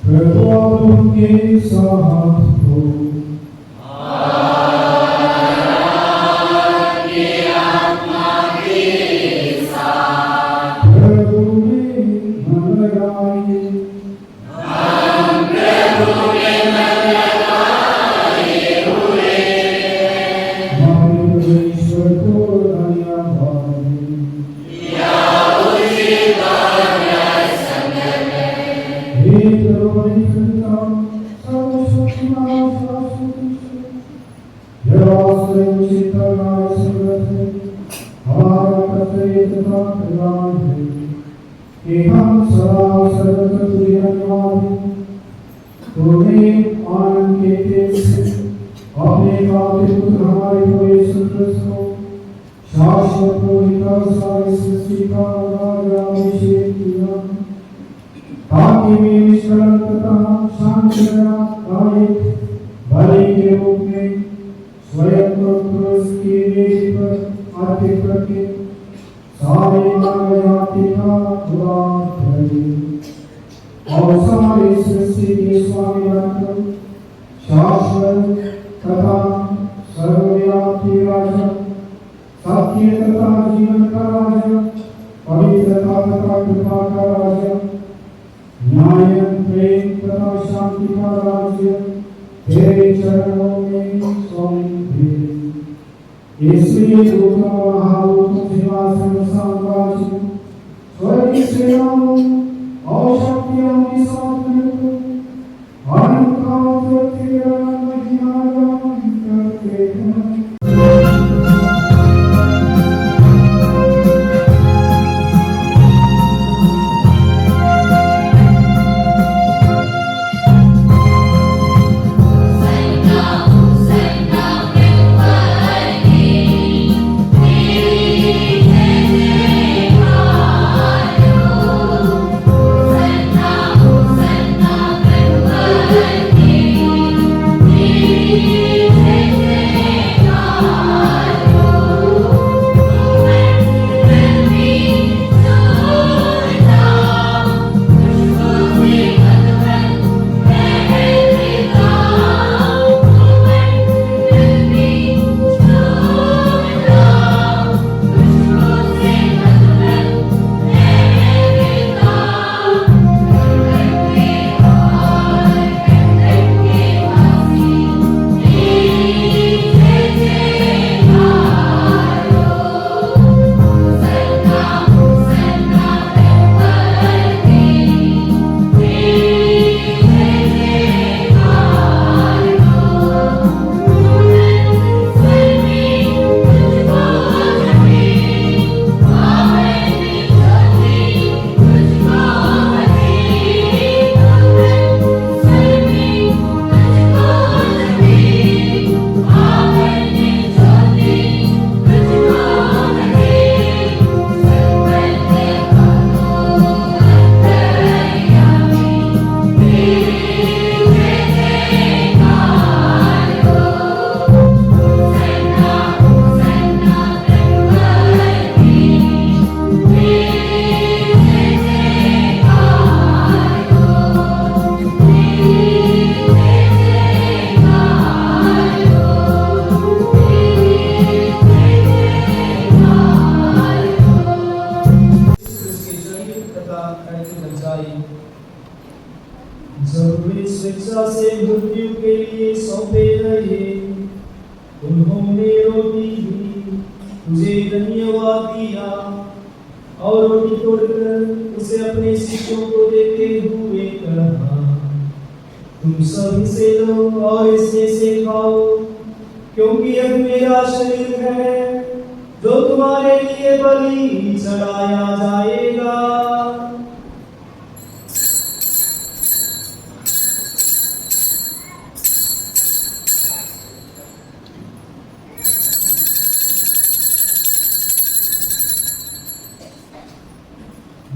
प्रभु उनके साथ हो।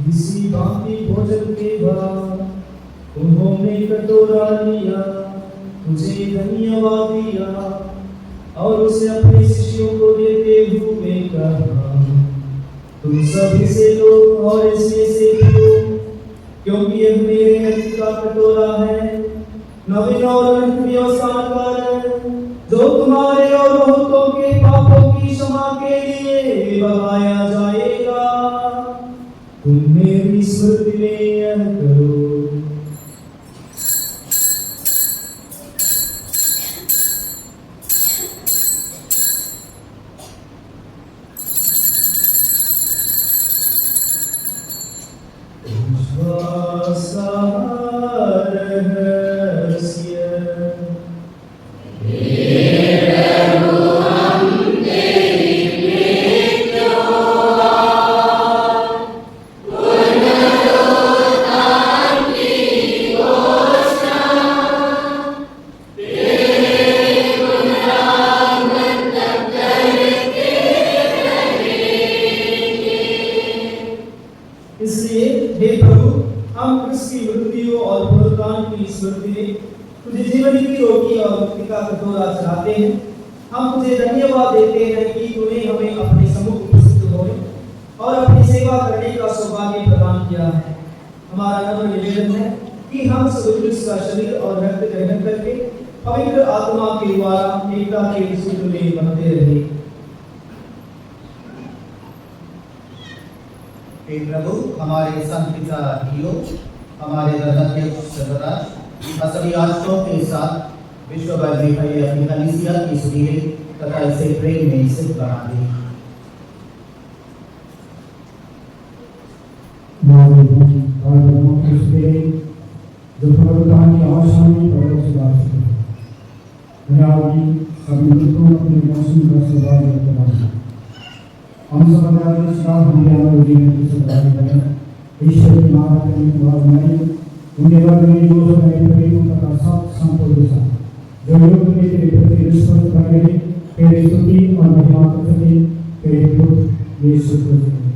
इसी भांति भोजन के बाद उन्होंने कटोरा लिया, तुझे धन्यवाद दिया और उसे अपने शिष्यों को देते हुए कहा, तुम सब इसे लो और इसमें से पियो, क्योंकि यह मेरे रक्त का कटोरा है, नवीन और अनंत व्यवस्था का, जो तुम्हारे और बहुतों के पापों की क्षमा के लिए बहाया जाएगा। तुम मेरी स्मृति में यह करो। हम तुझे धन्यवाद देते हैं कि तूने हमें अपने सम्मुख उपस्थित होने और अपनी सेवा करने का सौभाग्य प्रदान किया है। हमारा नम्र निवेदन है कि हम सब का शरीर और रक्त ग्रहण करके पवित्र आत्मा के द्वारा एकता के सूत्र में बंधे रहे। हे प्रभु, हमारे संत पिता हियो, हमारे धर्माध्यक्ष सर्वराज सभी आश्रमों के साथ विश्व भर में फैले अपनी कलीसिया की सुधीरे तथा इसे प्रेम में सिद्ध बना दे। जो प्रभुतान की आशाएं परों से बात है, सभी मित्रों अपने मौसम का सौभाग्य प्रदान। हम सब अपने साथ हमारे जीवन की सौभाग्य करें। ईश्वर की महान करने के बाद मैं उनके बाद में जो सब मेरे प्रेम का साथ संपूर्ण साथ जो लोग मेरे प्रति रिश्वत कर रहे, तेरे स्तुति और महिमा करते, तेरे पुत्र यीशु क्रिस्त आमीन।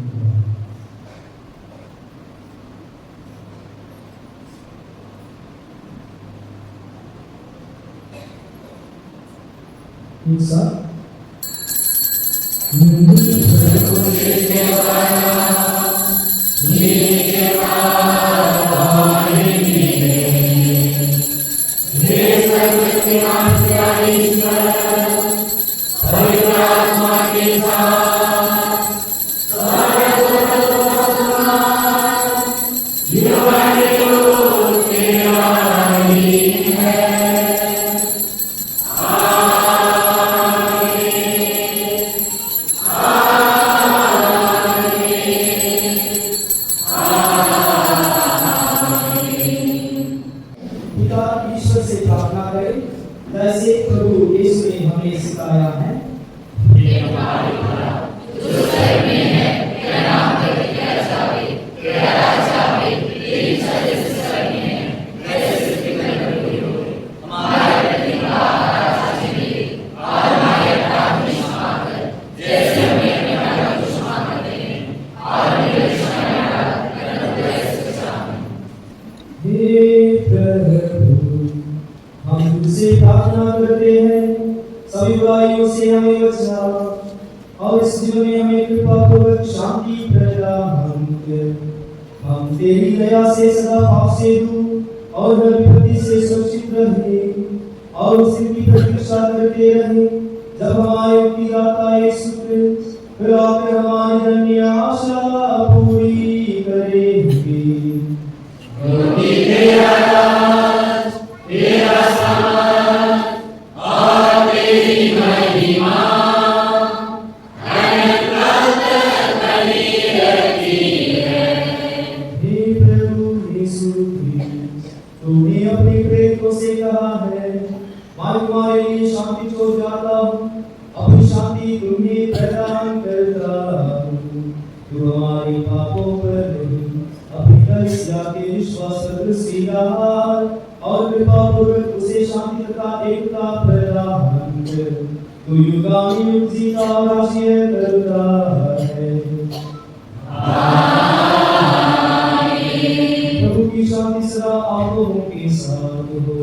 आपको के साथ हो।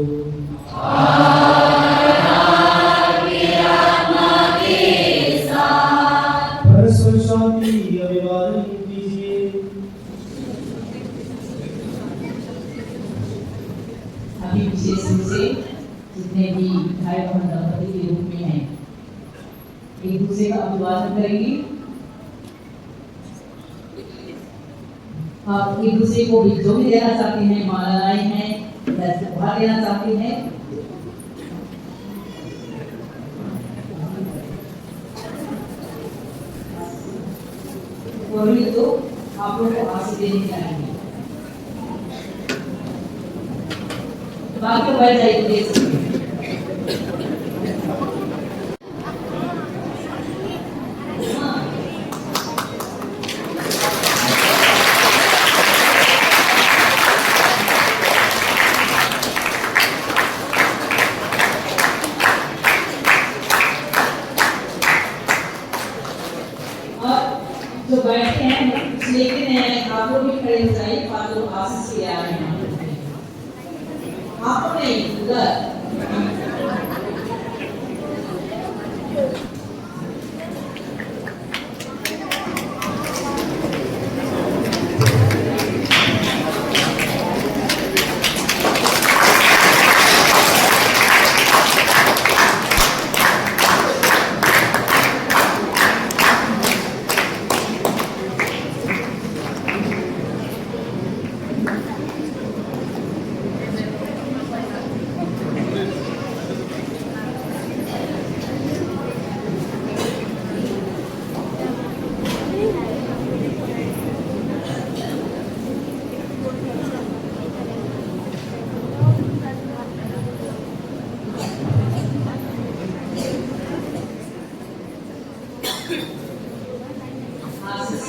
परस्पर शांति अभिवादन कीजिए। अभी विशेष रूप से जितने भी भाई बहन दंपति के रूप में हैं, एक दूसरे का अभिवादन करेंगे। आप एक दूसरे को भी जो भी देना चाहते हैं, मालाएं हैं, उपहार देना चाहते हैं, वही तो आप लोग को आशीष देने चाहिए। बाकी बढ़ जाएगी देख सकते हैं। जो बैठे हैं लेकिन आप लोग भी खड़े हो जाइए, आप लोग आशीष के आ रहे हैं। आप नहीं उधर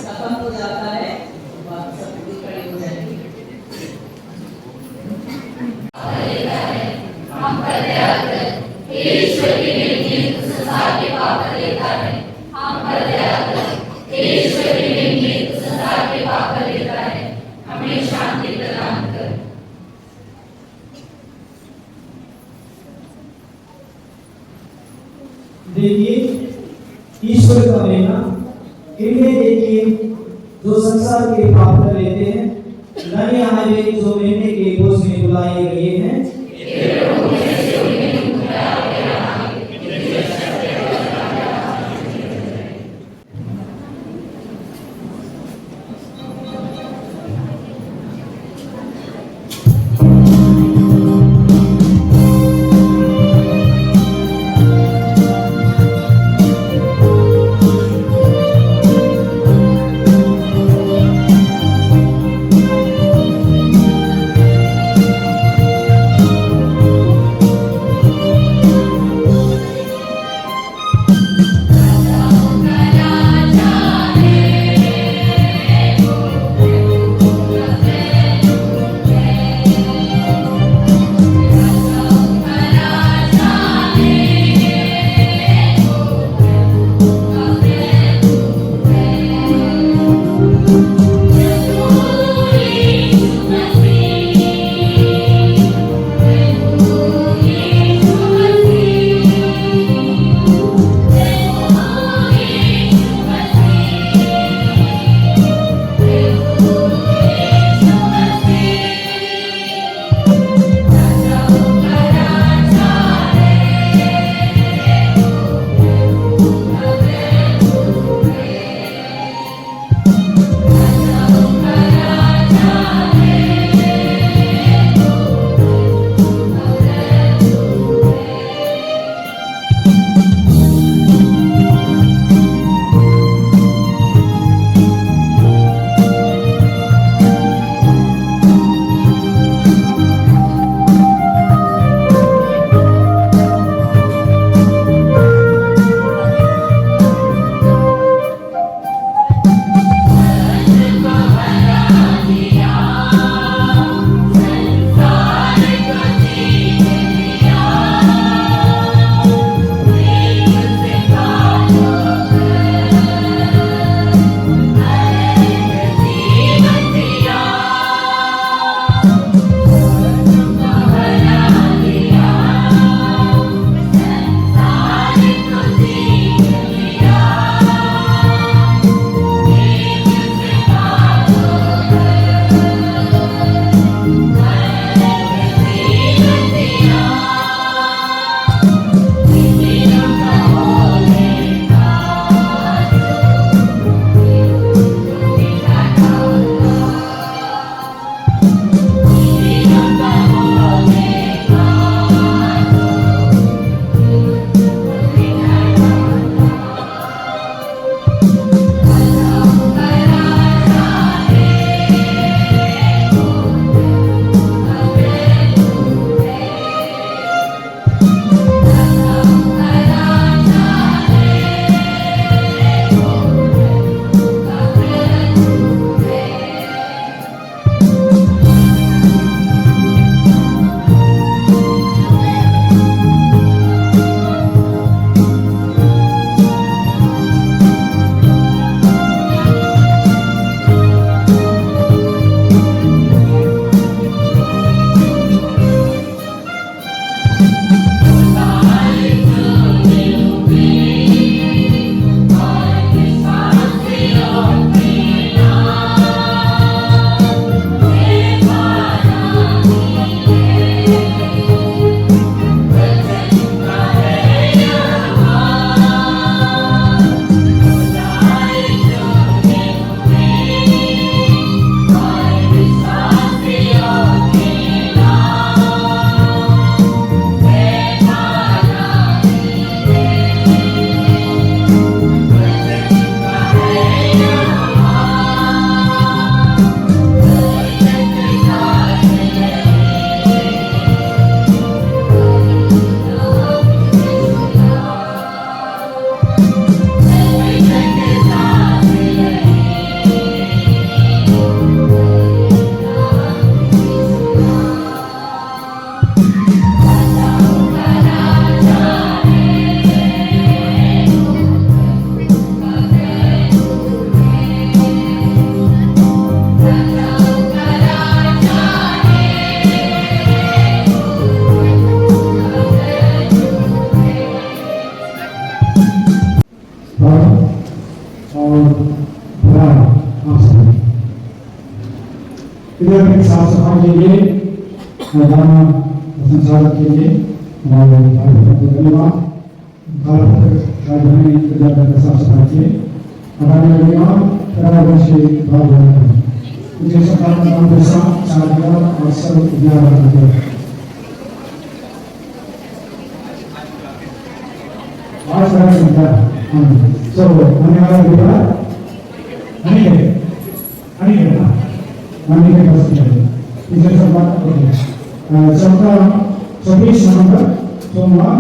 खत्म हो जाता है, बात सब पूरी खड़े हो जाएंगे। हम प्रत्यागत ईश्वर की निर्मित संसार के पाप कर लेता है। हम प्रत्यागत ईश्वर की निर्मित संसार के पाप कर लेता है। हमें शांति प्रदान कर। देखिए ईश्वर का लेना, इन्हें देखिए जो संसार के पाप कर लेते हैं, नए आए जो लेने के बोझ में बुलाए गए हैं। इधर के साफ सफाई के लिए गाना संचालक के लिए हमारे धन्यवाद। राजधानी इधर का साफ सफाई के हमारे धन्यवाद। से भाग मुझे सरकार का काम पैसा 4,000 और सब 11,000 आज बड़ा संख्या तो होने वाला विवाह नहीं है ना मानने के पास इसे सब बात होती है। 24 नवंबर सोमवार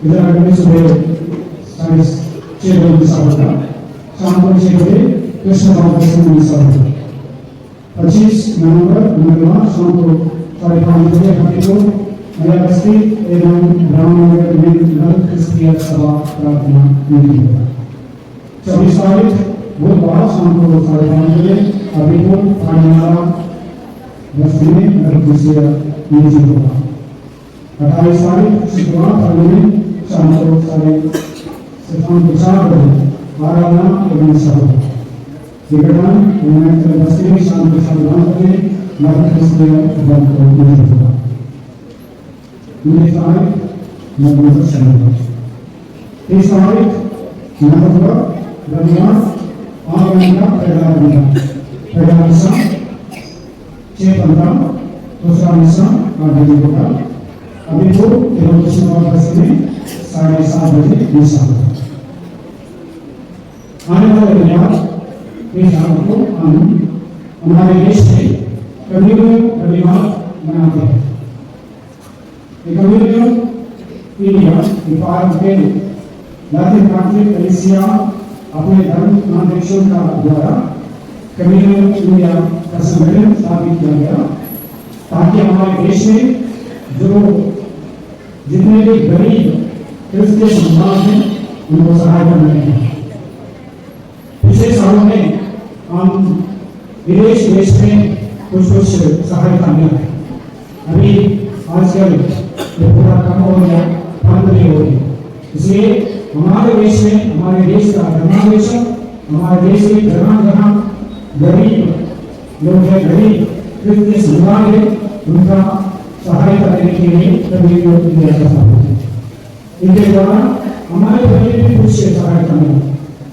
इधर आगे सुबह 6:30 बजे होगा, शाम को 6 बजे कृष्ण बाबा से मिलता होगा। 25 नवंबर मंगलवार शाम को 5:30 बजे हमें को नया बस्ती एवं रामनगर में नल क्रिस्तिया सभा प्रार्थना मिली होगा। 24 तारीख बुधवार शाम को 5:30 बजे अभी को पानीनाला बस्ती में नल क्रिस्तिया मिली होगा। 28 तारीख शुक्रवार में शाम को 4:30 बजे आराधना एवं सभा विघटन बस्ती में शाम को 7:30 बजे नल क्रिस्तिया मिली होगा। 30 तारीख नवंबर शनिवार 30 तारीख नवंबर रविवार 8 घंटा पहला हिस्सा 6:15 दूसरा हिस्सा 8 बजे होगा। अभी को एवं कृष्ण बाबा बस्ती में 7:30 बजे हिस्सा होगा। आने वाले रविवार इस शाम को हम हमारे देश में कबीर रविवार मनाते हैं। India, नेपाल के लैटिन कंट्री एशिया अपने धर्म नामदेशों का द्वारा कम्युनिटी इंडिया का संगठन स्थापित किया गया ताकि हमारे देश में जो जितने भी गरीब क्रिस्तीय समाज हैं उनको सहायता मिले। पिछले सालों में हम विदेश देश में कुछ सहायता मिला। अभी आजकल पूरा कम हो गया, बंद नहीं हो गया। इसलिए हमारे देश में हमारे देश का धर्मावेशक हमारे देश के जहाँ गरीब लोग हैं, गरीब क्रिस्तीय समुदाय है, उनका सहायता देने के लिए कबीर इंडिया का स्थापना है। इनके द्वारा हमारे बच्चे भी कुछ सहायता मिला।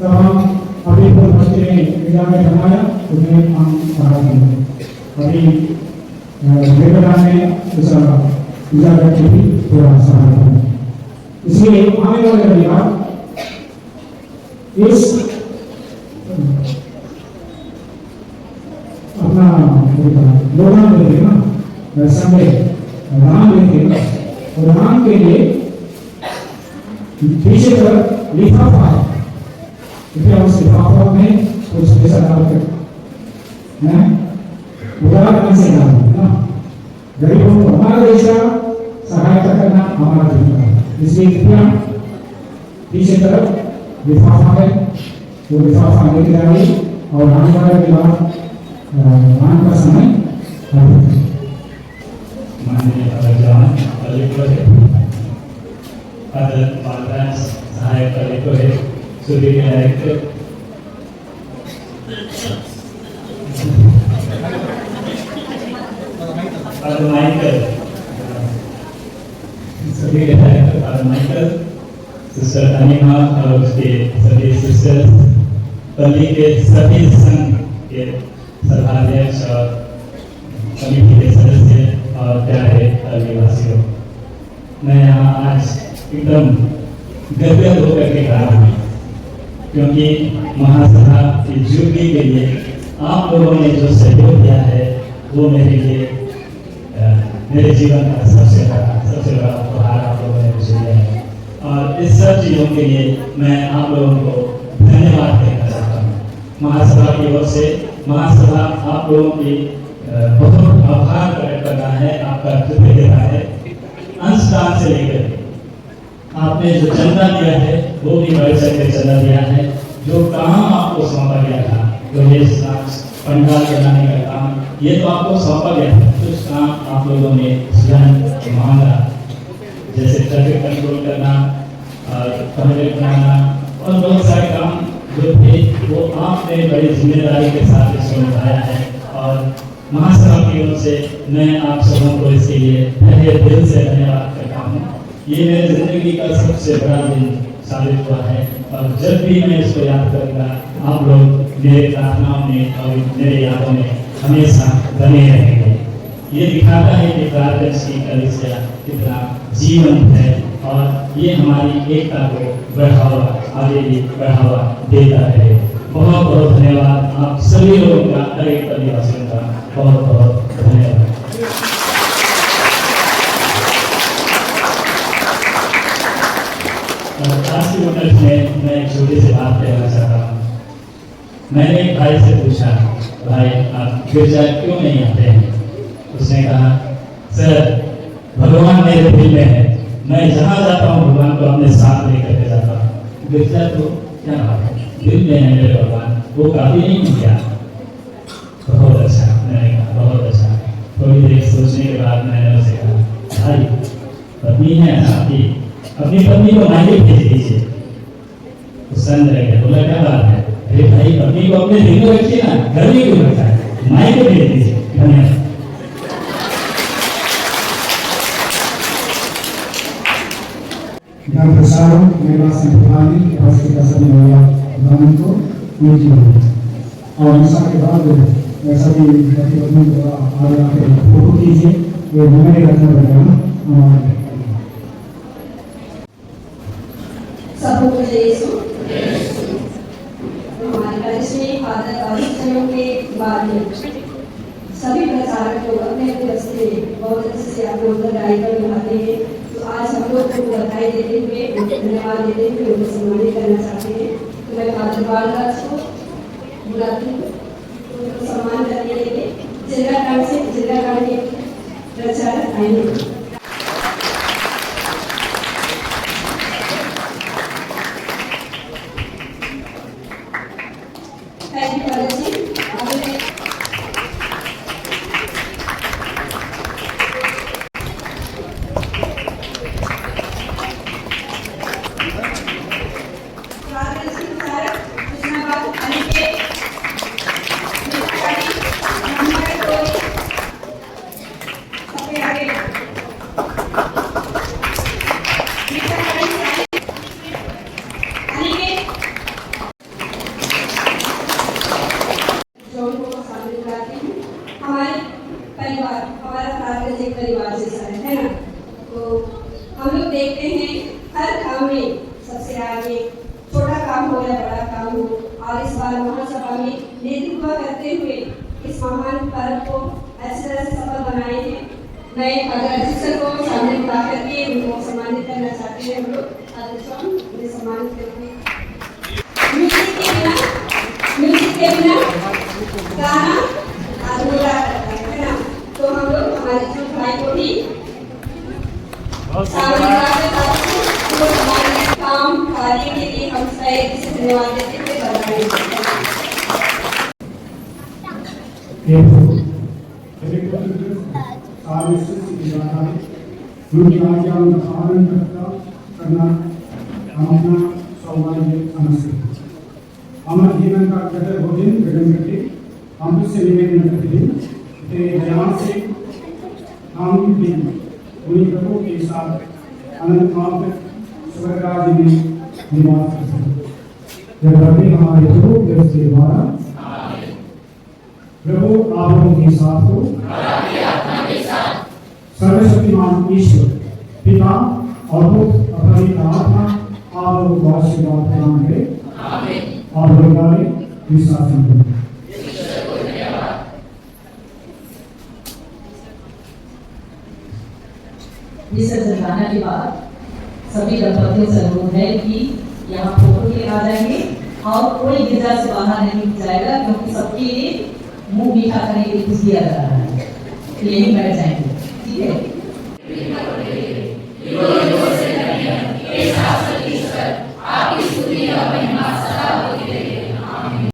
तब हम अभी को बच्चे ने विद्यालय बनाया, उन्हें हम सहायता मिले। अभी वेगड़ा में इजाजत की भी थोड़ा सहायता है। इसलिए आने वाले रविवार इस अपना लोगान देते ना संडे राम देते और राम के लिए पीछे तरफ लिफाफा है। उस लिफाफा में कुछ पैसा डालकर उदार ढंग से डालना ना, गरीबों को हमारा देश का सहायता करना हमारा जिम्मेदारी है। इसलिए कृपया पीछे तरफ लिफाफा है, वो लिफाफा लेके जाइए और आने वाले के बाद दान का समय माननीय सहायक कलेक्टर है सुधीर नायक सिस्टर अनिमा और उसके सभी सिस्टर्स, पल्ली के सभी संघ के सभाध्यक्ष और कमेटी के सदस्य और प्यारे निवासियों, मैं यहाँ आज एकदम गदगद होकर के खड़ा हूँ क्योंकि महासभा की जुबली के लिए आप लोगों ने जो सहयोग दिया है वो मेरे लिए मेरे जीवन का सबसे बड़ा उपहार आप लोगों ने मुझे दिया है। और इस सब चीज़ों के लिए मैं आप लोगों को धन्यवाद देना चाहता हूँ। महासभा की ओर से महासभा आप लोगों की बहुत आभार प्रकट करना है, आपका कृतज्ञता है। अंशदान से लेकर आपने जो चंदा दिया है वो भी बड़े चढ़ चंदा दिया है। जो काम आपको सौंपा गया था, तो ये पंडाल बनाने का काम, ये तो आपको सौंपा गया था। कुछ काम आप लोगों ने स्वयं मांगा, जैसे ट्रैफिक कंट्रोल करना और टॉयलेट बनाना और बहुत सारे काम जो थे वो आपने बड़ी जिम्मेदारी के साथ इसको निभाया है। और महासभा की ओर से मैं आप सबों को इसके लिए तहे दिल से धन्यवाद करता हूँ। ये मेरी जिंदगी का सबसे बड़ा दिन साबित हुआ है और जब भी मैं इसको याद करूँगा आप लोग मेरे प्रार्थनाओं में और मेरे यादों में हमेशा बने रहेंगे। ये दिखाता है कि प्रार्थना की कलीसिया कितना जीवंत है और ये हमारी एकता को आगे भी बढ़ावा देता है। बहुत बहुत धन्यवाद आप सभी लोगों का, हर एक परिवासियों का बहुत बहुत धन्यवाद। आज की वक्त में मैं एक छोटी सी बात कहना चाहता हूँ। मैंने एक भाई से पूछा, भाई आप गिरजा क्यों नहीं आते हैं? उसने कहा, सर भगवान मेरे दिल में है, मैं जहाँ जाता हूँ भगवान को अपने साथ लेकर के जाता हूँ। गिरजा तो क्या बात है, दिल में है मेरे भगवान, वो काफी नहीं किया। बहुत अच्छा, मैंने कहा बहुत अच्छा। थोड़ी देर सोचने के बाद मैंने उसे कहा, भाई पत्नी है आपकी, अपनी पत्नी को मायके भेज दीजिए। संग रह गया, बोला क्या बात है? अरे भाई पत्नी को अपने दिल में रखिए ना, घर में क्यों रखा है, मायके भेज दीजिए। धन्यवाद। ज्ञान प्रसारण मेरा संप्रदाय और उसके कसम वाला भगवान को नीति और ऐसा के बाद ऐसा भी प्रतिबंधन द्वारा आगे आके फोटो कीजिए, ये मेरे रखना पड़ेगा। सबको यीशु हमारे कलिसिया फादर और शिक्षकों के बाद में सभी प्रचारक लोग अपने अपने रास्ते बहुत अच्छे से आप लोग ड्राइवर निभाते हैं। तो आज हम लोग को बधाई देते हुए, धन्यवाद देते हुए उनको सम्मानित करना चाहते हैं। तो मैं फादर बालराज को बुलाती हूँ, उनको सम्मान करने के लिए जिला कांड के प्रचारक आएंगे। परिवार जैसा है ना। तो हम लोग देखते हैं हर काम में सबसे आगे, छोटा काम हो या बड़ा काम हो। और इस बार महासभा में नेतृत्व करते हुए इस महान पर्व को अच्छी तरह से सफल बनाए हैं। मैं अगर अध्यक्ष को सामने बुला करके उनको सम्मानित करना चाहते हैं। हम लोग अध्यक्ष उन्हें सम्मानित करते हैं। म्यूजिक के बिना गाना अधूरा रहता है ना। तो हम लोग हमारे जो भाई को भी हमारे काम कार्य के लिए हम सही से धन्यवाद देते हुए करना हम अपना सौभाग्य समझते हैं। हमारे जीवन का कदर हो दिन गगन करके हम उससे निवेदन करते हैं तेरे दया से हम भी उन्हीं प्रभु के साथ अनंत काल तक स्वर्ग राज्य में निवास कर सकें। जब रबी हमारे प्रभु के द्वारा प्रभु आप लोगों के साथ हो, सर्वशक्तिमान ईश्वर पिता और पुत्र और पवित्र आत्मा आप लोगों को आशीर्वाद प्रदान करे और बरकरार विश्वास करें। विसर्जन गाना के बाद सभी दंपतियों से अनुरोध है कि यहाँ फोटो के आ जाएंगे और कोई गिरजा से बाहर नहीं जाएगा, क्योंकि सबके लिए मुंह मीठा करने के लिए कुछ दिया जा रहा है। तो यही बैठ जाएंगे, ठीक है। आपकी स्तुति और महिमा सदा होती रहे। आमीन।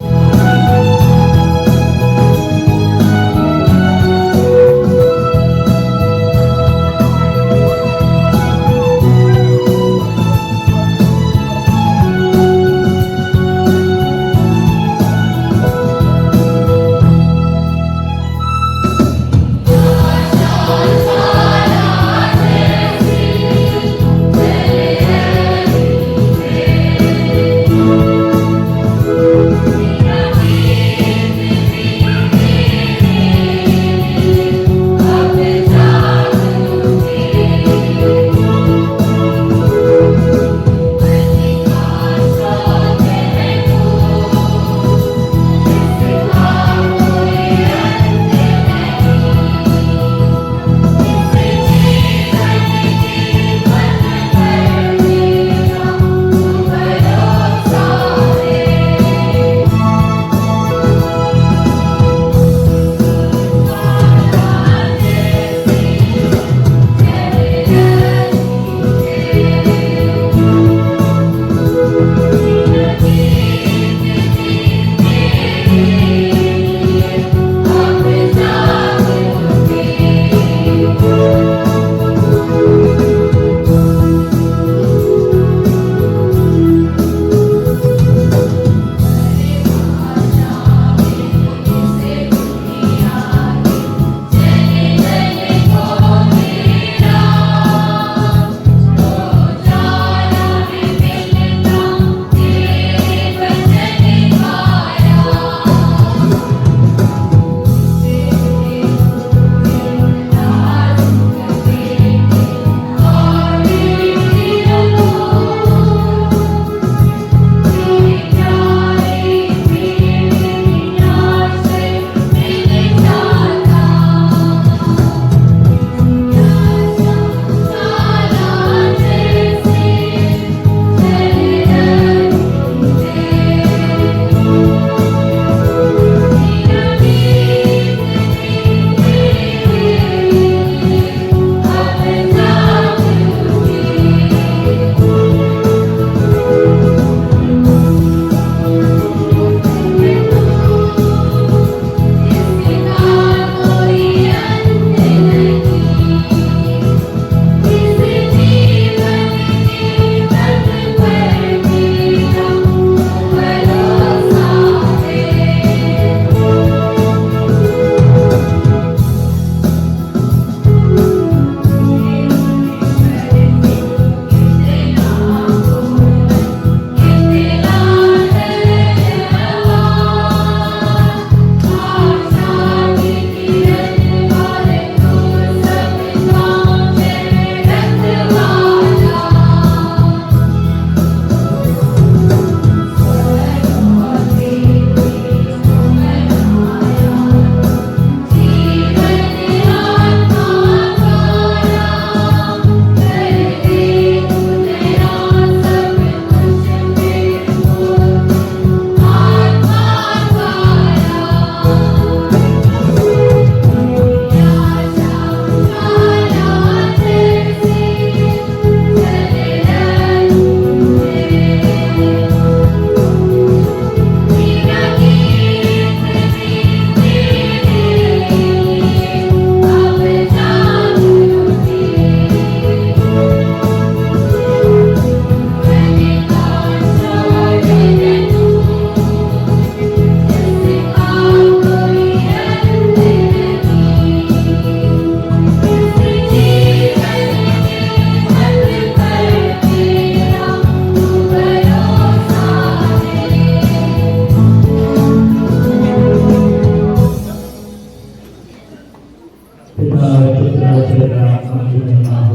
पिता पुत्र पवित्र आत्मा की महिमा हो।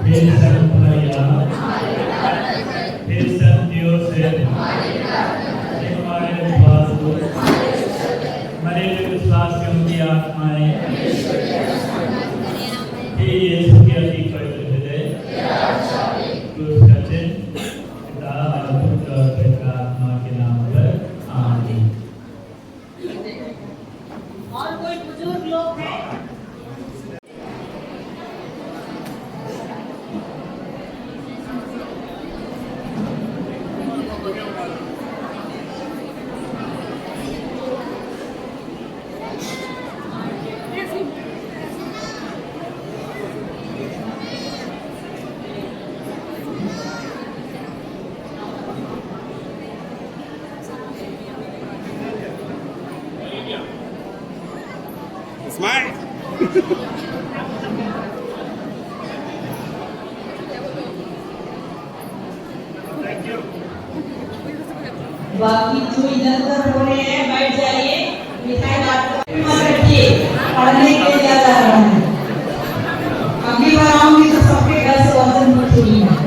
हे संत मैया, हे संतियों से हमारे विश्वास को, मरे हुए विश्वास की उनकी आत्माएं, हे यीशु के अति पवित्र हृदय, क्रूस का चिन्ह, पिता और पुत्र और पवित्र आत्मा के नाम पर आमीन। और कोई बुजुर्ग लोग हैं? बाकी जो इधर उधर हो रहे हैं बैठ जाइए, मिठाई रखिए, पढ़ने के लिए जा रहा है। अगली बार आऊंगी तो सबके घर से वजन पूछूंगी मैं।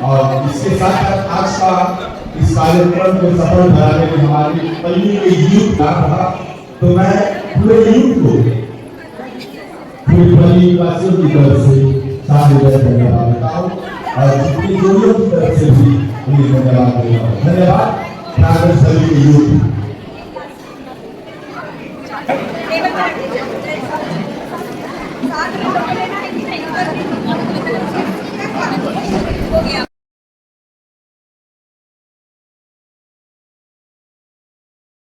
और इसके साथ आज का इस कार्यक्रम को सफल बनाने में हमारी पल्ली के यूथ का रहा, तो मैं पूरे यूथ को पूरी पल्ली वासियों की तरफ से सारे धन्यवाद देता हूँ और जितनी जोड़ियों की तरफ से भी उन्हें धन्यवाद देता हूँ। धन्यवाद नागर सभी के यूथ।